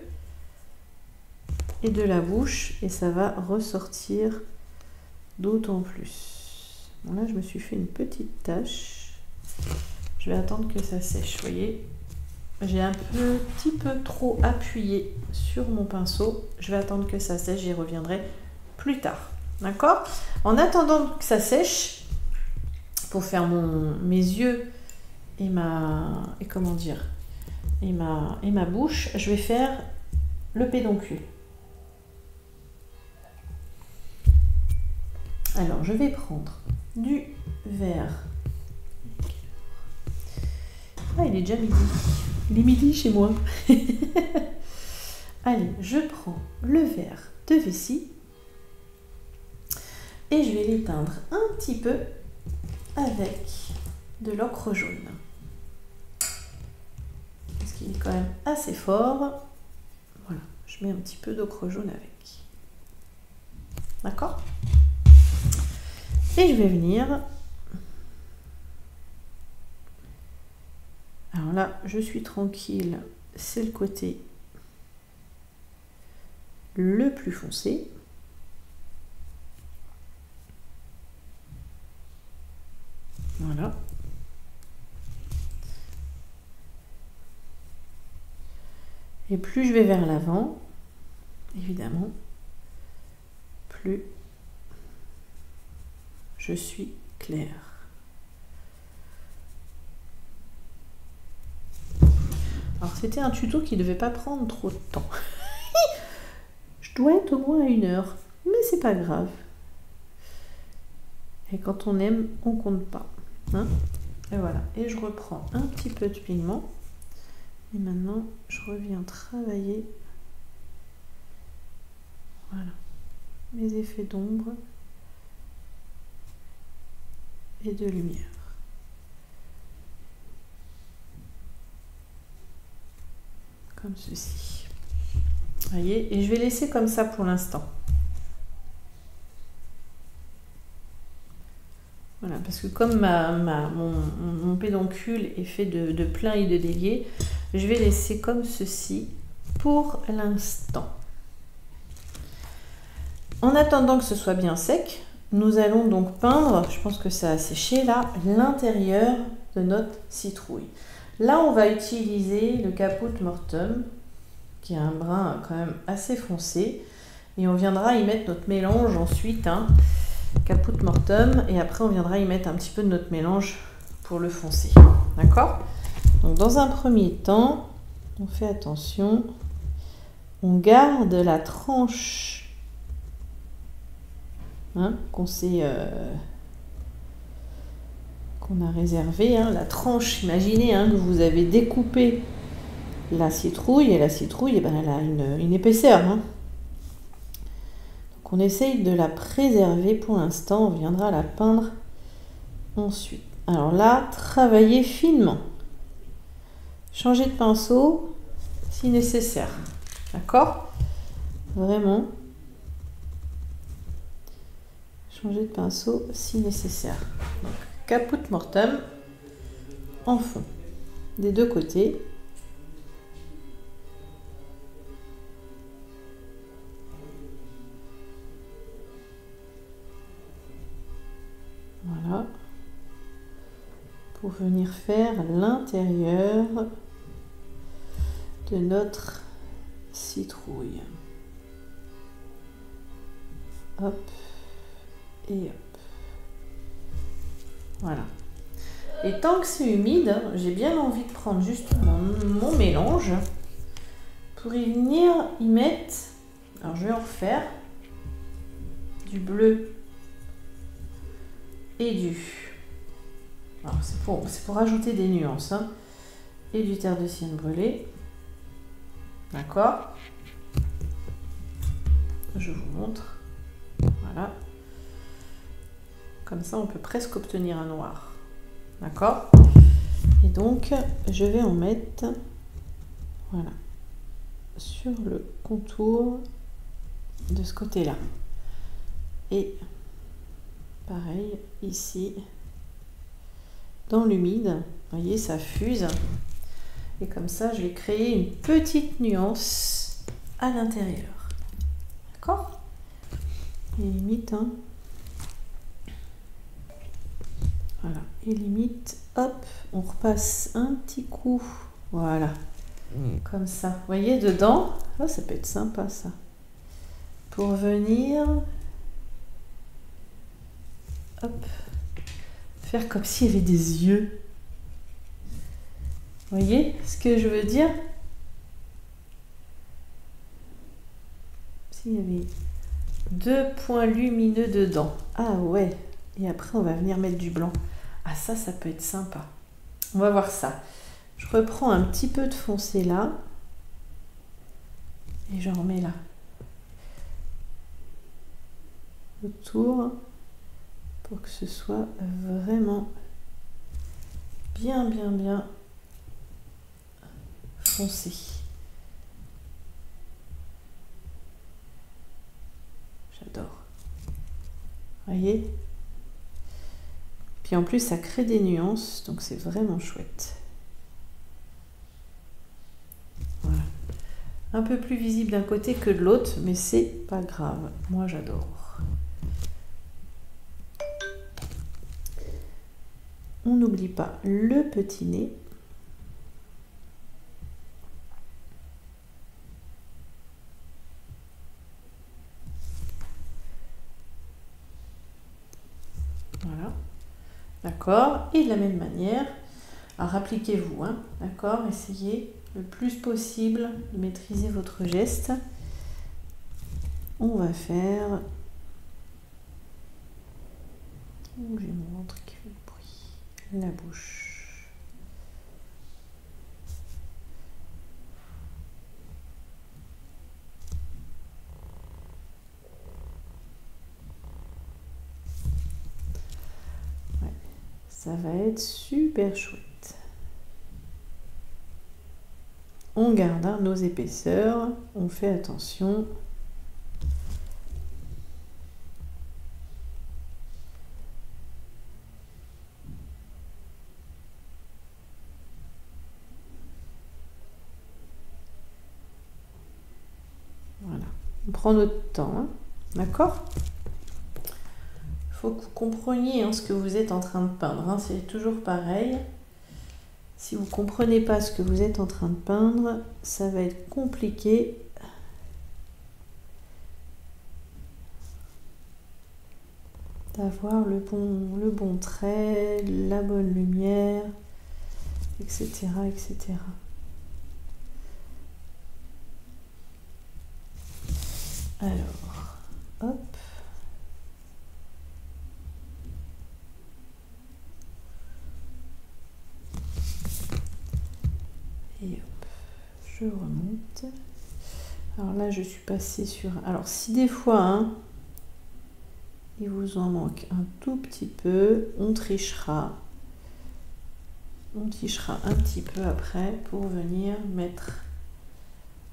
et de la bouche et ça va ressortir d'autant plus. Bon, là, je me suis fait une petite tache. Je vais attendre que ça sèche, vous voyez. j'ai un petit peu trop appuyé sur mon pinceau. Je vais attendre que ça sèche, j'y reviendrai plus tard. D'accord? En attendant que ça sèche, pour faire mes yeux et ma bouche, je vais faire le pédoncule. Alors, je vais prendre du vert. Ah, il est déjà midi. Il est midi chez moi. Allez, je prends le verre de vessie et je vais l'éteindre un petit peu avec de l'ocre jaune. Parce qu'il est quand même assez fort. Voilà, je mets un petit peu d'ocre jaune avec. D'accord? Et je vais venir. Alors là, je suis tranquille. C'est le côté le plus foncé. Voilà. Et plus je vais vers l'avant, évidemment, plus je suis claire. Alors c'était un tuto qui ne devait pas prendre trop de temps. Je dois être au moins à 1 heure, mais c'est pas grave. Et quand on aime, on compte pas. Hein? Et voilà. Et je reprends un petit peu de pigment. Et maintenant, je reviens travailler. Voilà. Mes effets d'ombre et de lumière. Comme ceci. Vous voyez? Et je vais laisser comme ça pour l'instant. Voilà, parce que comme mon pédoncule est fait de plein et de déliés, je vais laisser comme ceci pour l'instant. En attendant que ce soit bien sec, nous allons donc peindre, je pense que ça a séché là, l'intérieur de notre citrouille. Là, on va utiliser le Caput Mortuum, qui a un brun quand même assez foncé, et on viendra y mettre notre mélange ensuite, hein, Caput Mortuum, et après on viendra y mettre un petit peu de notre mélange pour le foncer. D'accord? Donc dans un premier temps, on fait attention, on garde la tranche, hein, qu'on a réservée, hein, la tranche, imaginez, hein, que vous avez découpé la citrouille, et la citrouille, eh ben, elle a une épaisseur, hein. On essaye de la préserver pour l'instant, on viendra la peindre ensuite. Alors là, travaillez finement. Changez de pinceau si nécessaire. D'accord? Vraiment. Changez de pinceau si nécessaire. Donc, Caput Mortuum en fond des deux côtés. Voilà, pour venir faire l'intérieur de notre citrouille. Hop et hop. Voilà. Et tant que c'est humide, j'ai bien envie de prendre justement mon mélange pour y venir y mettre. Alors je vais en refaire du bleu et alors c'est pour ajouter des nuances, hein, et du terre de sienne brûlée. D'accord? Je vous montre. Voilà. Comme ça, on peut presque obtenir un noir. D'accord? Et donc, je vais en mettre, voilà, sur le contour de ce côté-là. Et pareil, ici, dans l'humide, vous voyez, ça fuse. Et comme ça, je vais créer une petite nuance à l'intérieur. D'accord? Et limite, hein. Voilà. Et limite, hop, on repasse un petit coup Voilà. Comme ça. Vous voyez, dedans, oh, ça peut être sympa, ça. Pour venir... Hop. Faire comme s'il y avait des yeux. Vous voyez ce que je veux dire? S'il y avait 2 points lumineux dedans. Ah ouais. Et après, on va venir mettre du blanc. Ah ça, ça peut être sympa. On va voir ça. Je reprends un petit peu de foncé là. Et j'en remets là. Autour. Pour que ce soit vraiment bien foncé. J'adore. Voyez? Puis en plus, ça crée des nuances, donc c'est vraiment chouette. Voilà. Un peu plus visible d'un côté que de l'autre, mais c'est pas grave. Moi, j'adore. On n'oublie pas le petit nez. Voilà. D'accord. Et de la même manière, alors appliquez-vous, hein, d'accord. Essayez le plus possible de maîtriser votre geste. On va faire... Oh, j'ai mon ventre qui fait le bruit. La bouche. Ouais, ça va être super chouette. On garde hein, nos épaisseurs, on fait attention. Voilà, on prend notre temps, hein. D'accord? Il faut que vous compreniez hein, ce que vous êtes en train de peindre, hein. C'est toujours pareil. Si vous ne comprenez pas ce que vous êtes en train de peindre, ça va être compliqué. D'avoir le bon trait, la bonne lumière, etc. etc. Alors, hop. Et hop, je remonte. Alors là, je suis passée sur... Alors, si des fois, hein, il vous en manque un tout petit peu, on trichera. On trichera un petit peu après pour venir mettre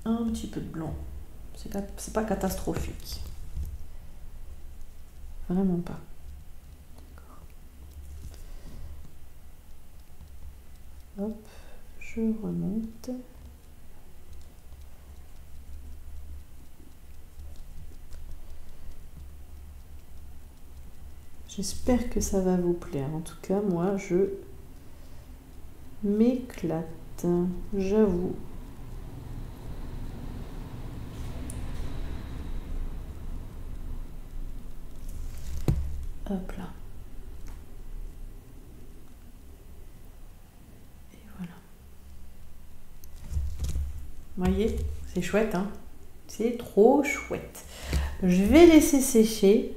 un petit peu de blanc. C'est pas catastrophique. Vraiment pas. Hop, je remonte. J'espère que ça va vous plaire. En tout cas, moi, je m'éclate. J'avoue. Hop là. Et voilà. Vous voyez, c'est chouette, hein? C'est trop chouette. Je vais laisser sécher.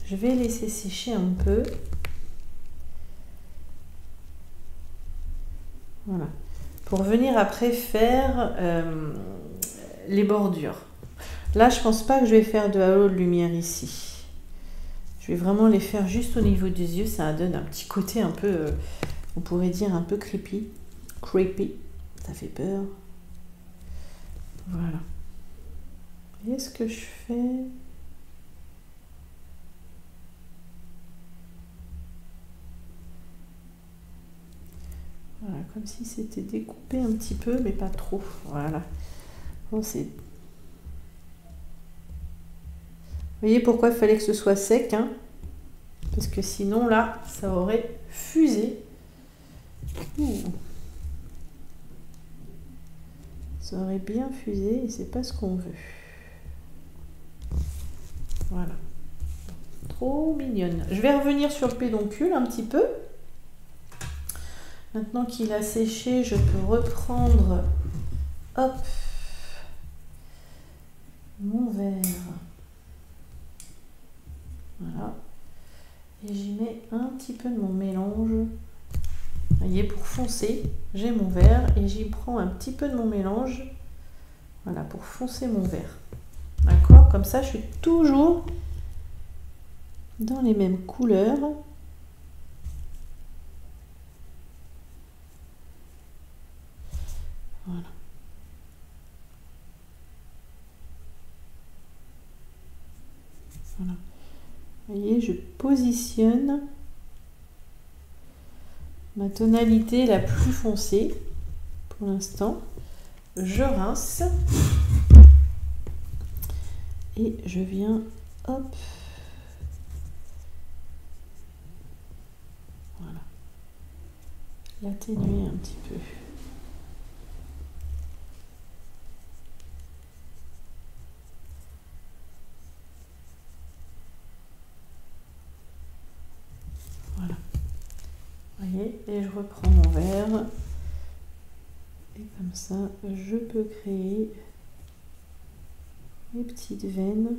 Je vais laisser sécher un peu. Voilà. Pour venir après faire les bordures. Là, je pense pas que je vais faire de halo de lumière ici. Je vais vraiment les faire juste au niveau des yeux. Ça donne un petit côté un peu, on pourrait dire un peu creepy. Creepy. Ça fait peur. Voilà. Vous voyez ce que je fais? Voilà, comme si c'était découpé un petit peu, mais pas trop. Voilà. Bon, c'est... Vous voyez pourquoi il fallait que ce soit sec, hein? Parce que sinon, là, ça aurait fusé. Ça aurait bien fusé et c'est pas ce qu'on veut. Voilà. Trop mignonne. Je vais revenir sur le pédoncule un petit peu. Maintenant qu'il a séché, je peux reprendre, hop, mon verre. Voilà. Et j'y mets un petit peu de mon mélange. Vous voyez, pour foncer, j'ai mon verre et j'y prends un petit peu de mon mélange. Voilà, pour foncer mon verre. D'accord? Comme ça, je suis toujours dans les mêmes couleurs. Voilà. Voilà. Vous voyez, je positionne ma tonalité la plus foncée pour l'instant. Je rince et je viens, hop, voilà, l'atténuer un petit peu. Voilà. Vous voyez, et je reprends mon verre. Et comme ça, je peux créer mes petites veines.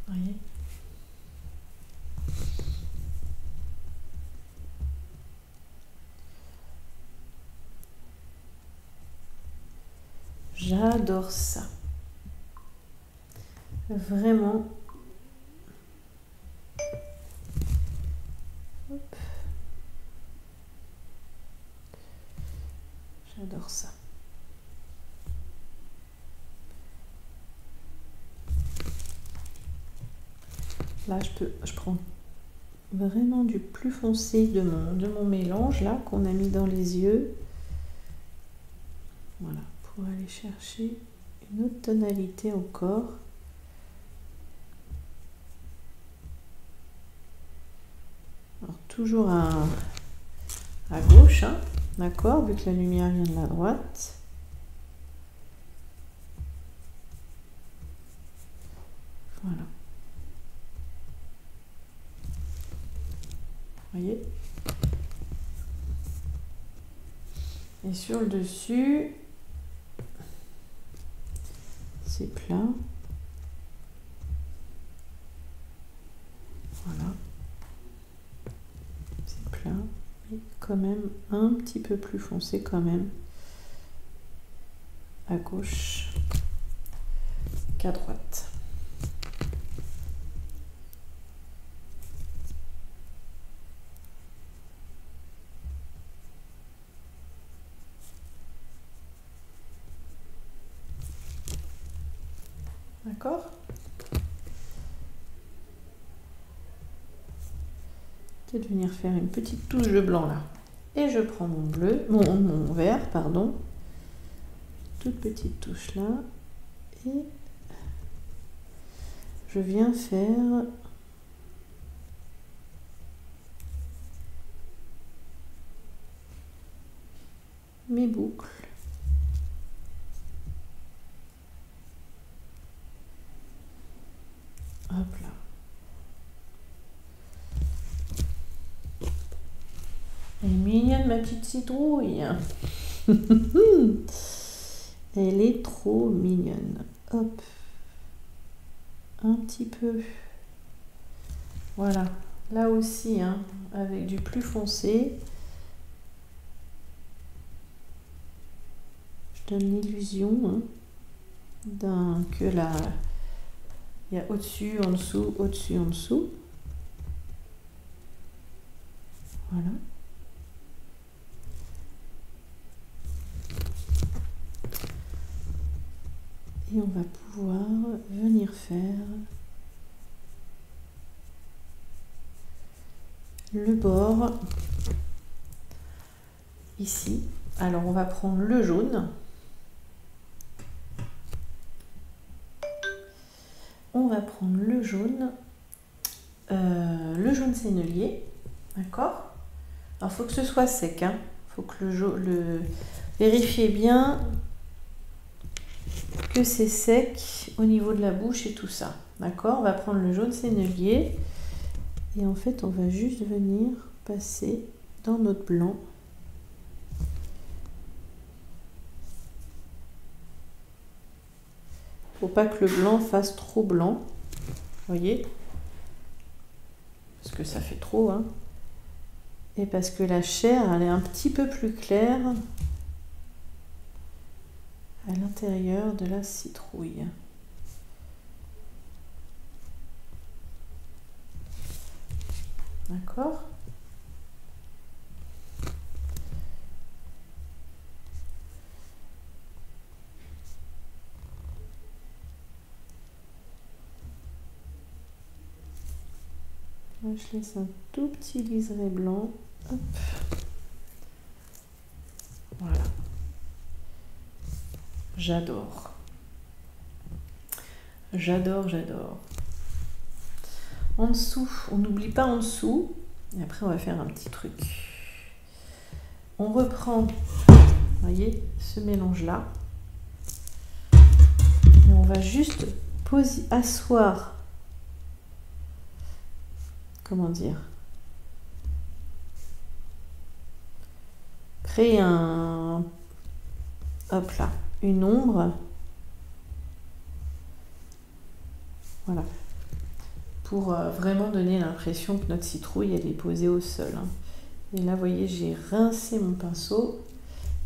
Vous voyez? J'adore ça. Vraiment. Hop. J'adore ça. Là, je prends vraiment du plus foncé de mon mélange là qu'on a mis dans les yeux. Voilà, pour aller chercher une autre tonalité encore. Alors toujours à gauche, hein, d'accord, vu que la lumière vient de la droite. Voilà. Vous voyez? Et sur le dessus, c'est plat. Voilà. C'est plat. Et quand même un petit peu plus foncé quand même à gauche qu'à droite. D'accord? Je vais venir faire une petite touche de blanc là. Et je prends mon bleu, mon vert, pardon. Toute petite touche là. Et je viens faire mes boucles. Hop là. Elle est mignonne ma petite citrouille. Elle est trop mignonne. Hop. Un petit peu. Voilà. Là aussi, hein, avec du plus foncé. Je donne l'illusion hein, que là, il y a au-dessus, en dessous, au-dessus, en dessous. Voilà. Et on va pouvoir venir faire le bord ici. Alors on va prendre le jaune. on va prendre le jaune sennelier, d'accord? Alors il faut que ce soit sec, hein. Il faut que vérifiez bien que c'est sec au niveau de la bouche et tout ça, d'accord? On va prendre le jaune sennelier et en fait on va juste venir passer dans notre blanc. Faut pas que le blanc fasse trop blanc, voyez, parce que ça fait trop, hein. Et parce que la chair, elle est un petit peu plus claire à l'intérieur de la citrouille. D'accord? Là, je laisse un tout petit liseré blanc. Hop. Voilà. J'adore. J'adore, j'adore. En dessous, on n'oublie pas en dessous. Et après, on va faire un petit truc. On reprend, vous voyez, ce mélange-là. Et on va juste asseoir, comment dire, créer hop là, une ombre. Voilà. Pour vraiment donner l'impression que notre citrouille, elle est posée au sol, hein. Et là, vous voyez, j'ai rincé mon pinceau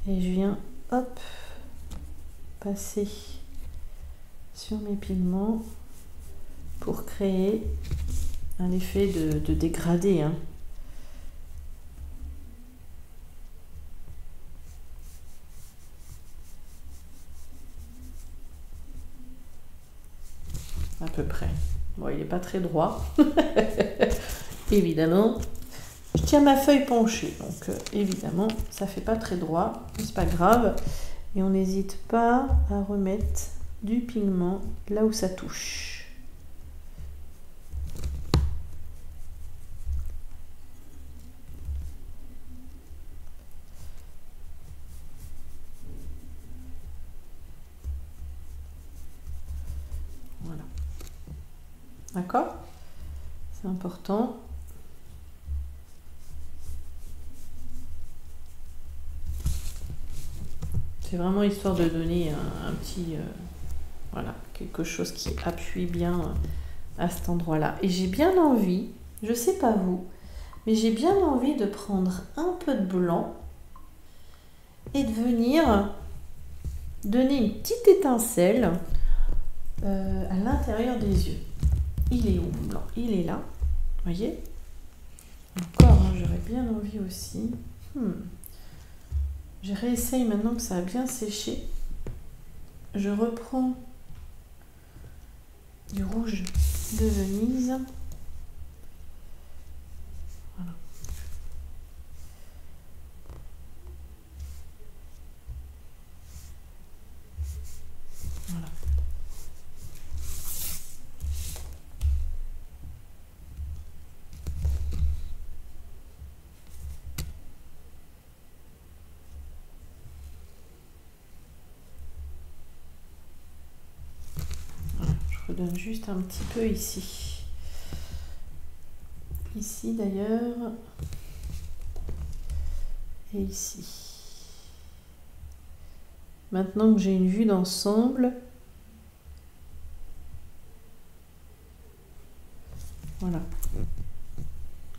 et je viens, hop, passer sur mes pigments pour créer un effet de dégradé, hein. À peu près. Bon, il n'est pas très droit. Évidemment. Je tiens ma feuille penchée, donc évidemment, ça fait pas très droit, mais c'est pas grave. Et on n'hésite pas à remettre du pigment là où ça touche. Voilà. D'accord? C'est important. C'est vraiment histoire de donner un petit, voilà, quelque chose qui appuie bien à cet endroit-là. Et j'ai bien envie, je sais pas vous, mais j'ai bien envie de prendre un peu de blanc et de venir donner une petite étincelle à l'intérieur des yeux. Il est où le blanc? Il est là, vous voyez? Encore, hein, j'aurais bien envie aussi. Je réessaye maintenant que ça a bien séché. Je reprends du rouge de Venise. Voilà. Voilà. Je redonne juste un petit peu ici. Ici d'ailleurs. Et ici. Maintenant que j'ai une vue d'ensemble, voilà.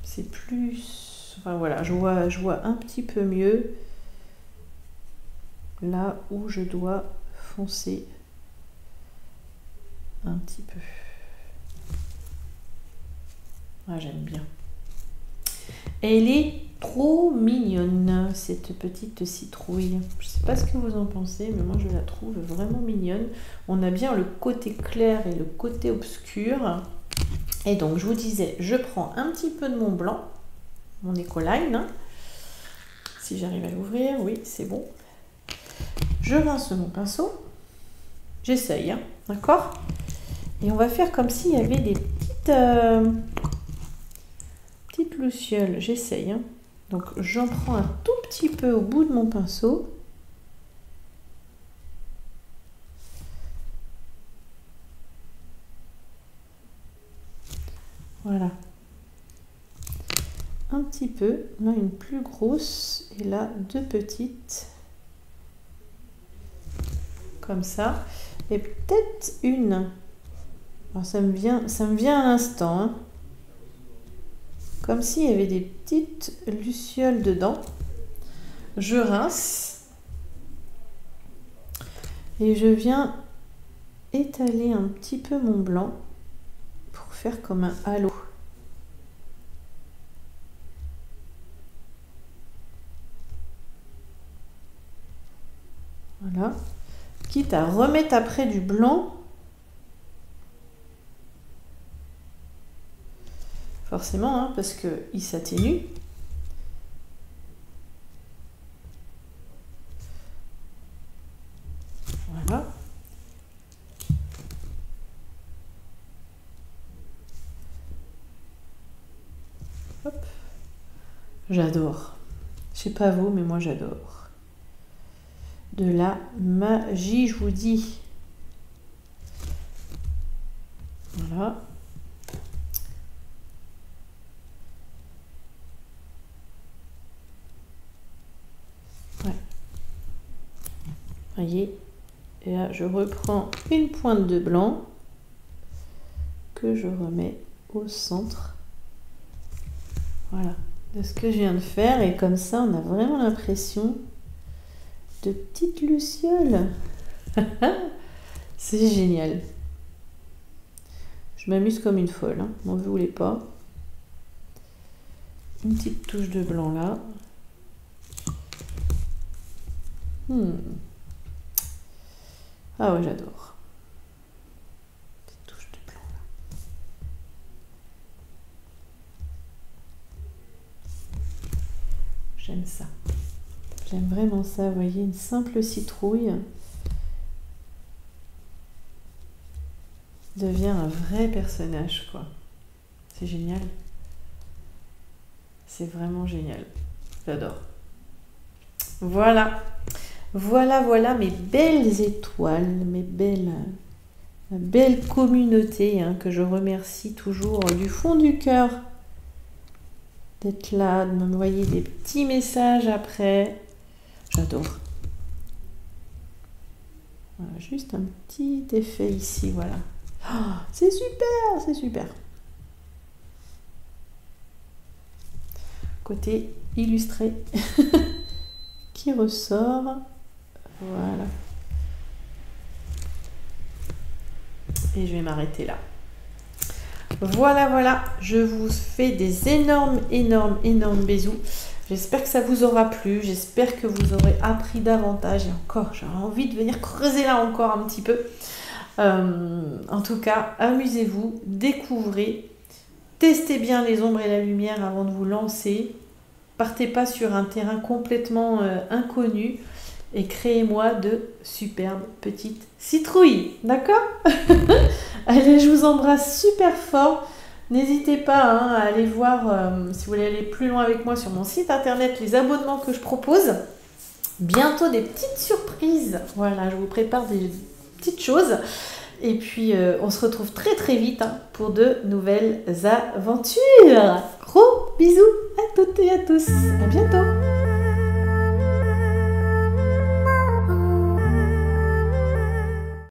C'est plus... Enfin voilà, je vois un petit peu mieux là où je dois foncer un petit peu. Ah, j'aime bien. Elle est trop mignonne, cette petite citrouille. Je ne sais pas ce que vous en pensez, mais moi je la trouve vraiment mignonne. On a bien le côté clair et le côté obscur. Et donc je vous disais, je prends un petit peu de mon blanc, mon Ecoline, hein. Si j'arrive à l'ouvrir, oui, c'est bon. Je rince mon pinceau. J'essaye, hein, d'accord? Et on va faire comme s'il y avait des petites lucioles. J'essaye. Hein. Donc j'en prends un tout petit peu au bout de mon pinceau. Voilà. Un petit peu. Là, une plus grosse. Et là, deux petites. Comme ça. Et peut-être une. Alors, ça me vient à l'instant. Hein. Comme s'il y avait des petites lucioles dedans. Je rince. Et je viens étaler un petit peu mon blanc pour faire comme un halo. Voilà. Quitte à remettre après du blanc. Forcément, hein, parce qu'il s'atténue. Voilà. Hop. J'adore. Je sais pas vous, mais moi j'adore. De la magie, je vous dis. Voilà. Ouais. Voyez. Et là, je reprends une pointe de blanc que je remets au centre. Voilà. De ce que je viens de faire. Et comme ça, on a vraiment l'impression de petites lucioles. C'est génial. Je m'amuse comme une folle. Hein. M'en voulez pas. Une petite touche de blanc là. Ah ouais, j'adore. Petite touche de blanc là. J'aime ça. J'aime vraiment ça. Vous voyez, une simple citrouille devient un vrai personnage, quoi. C'est génial. C'est vraiment génial. J'adore. Voilà. Voilà mes belles étoiles, ma belle communauté hein, que je remercie toujours du fond du cœur d'être là, de m'envoyer des petits messages après. J'adore. Voilà, juste un petit effet ici, voilà. Oh, c'est super, c'est super. Côté illustré qui ressort. Voilà. Et je vais m'arrêter là. Voilà. Je vous fais des énormes bisous. J'espère que ça vous aura plu. J'espère que vous aurez appris davantage. Et encore, j'aurais envie de venir creuser là encore un petit peu. En tout cas, amusez-vous, découvrez. Testez bien les ombres et la lumière avant de vous lancer. Partez pas sur un terrain complètement inconnu. Et créez-moi de superbes petites citrouilles. D'accord? Allez, je vous embrasse super fort. N'hésitez pas hein, à aller voir, si vous voulez aller plus loin avec moi sur mon site internet, les abonnements que je propose. Bientôt des petites surprises. Voilà, je vous prépare des petites choses. Et puis, on se retrouve très vite hein, pour de nouvelles aventures. Gros bisous à toutes et à tous. À bientôt.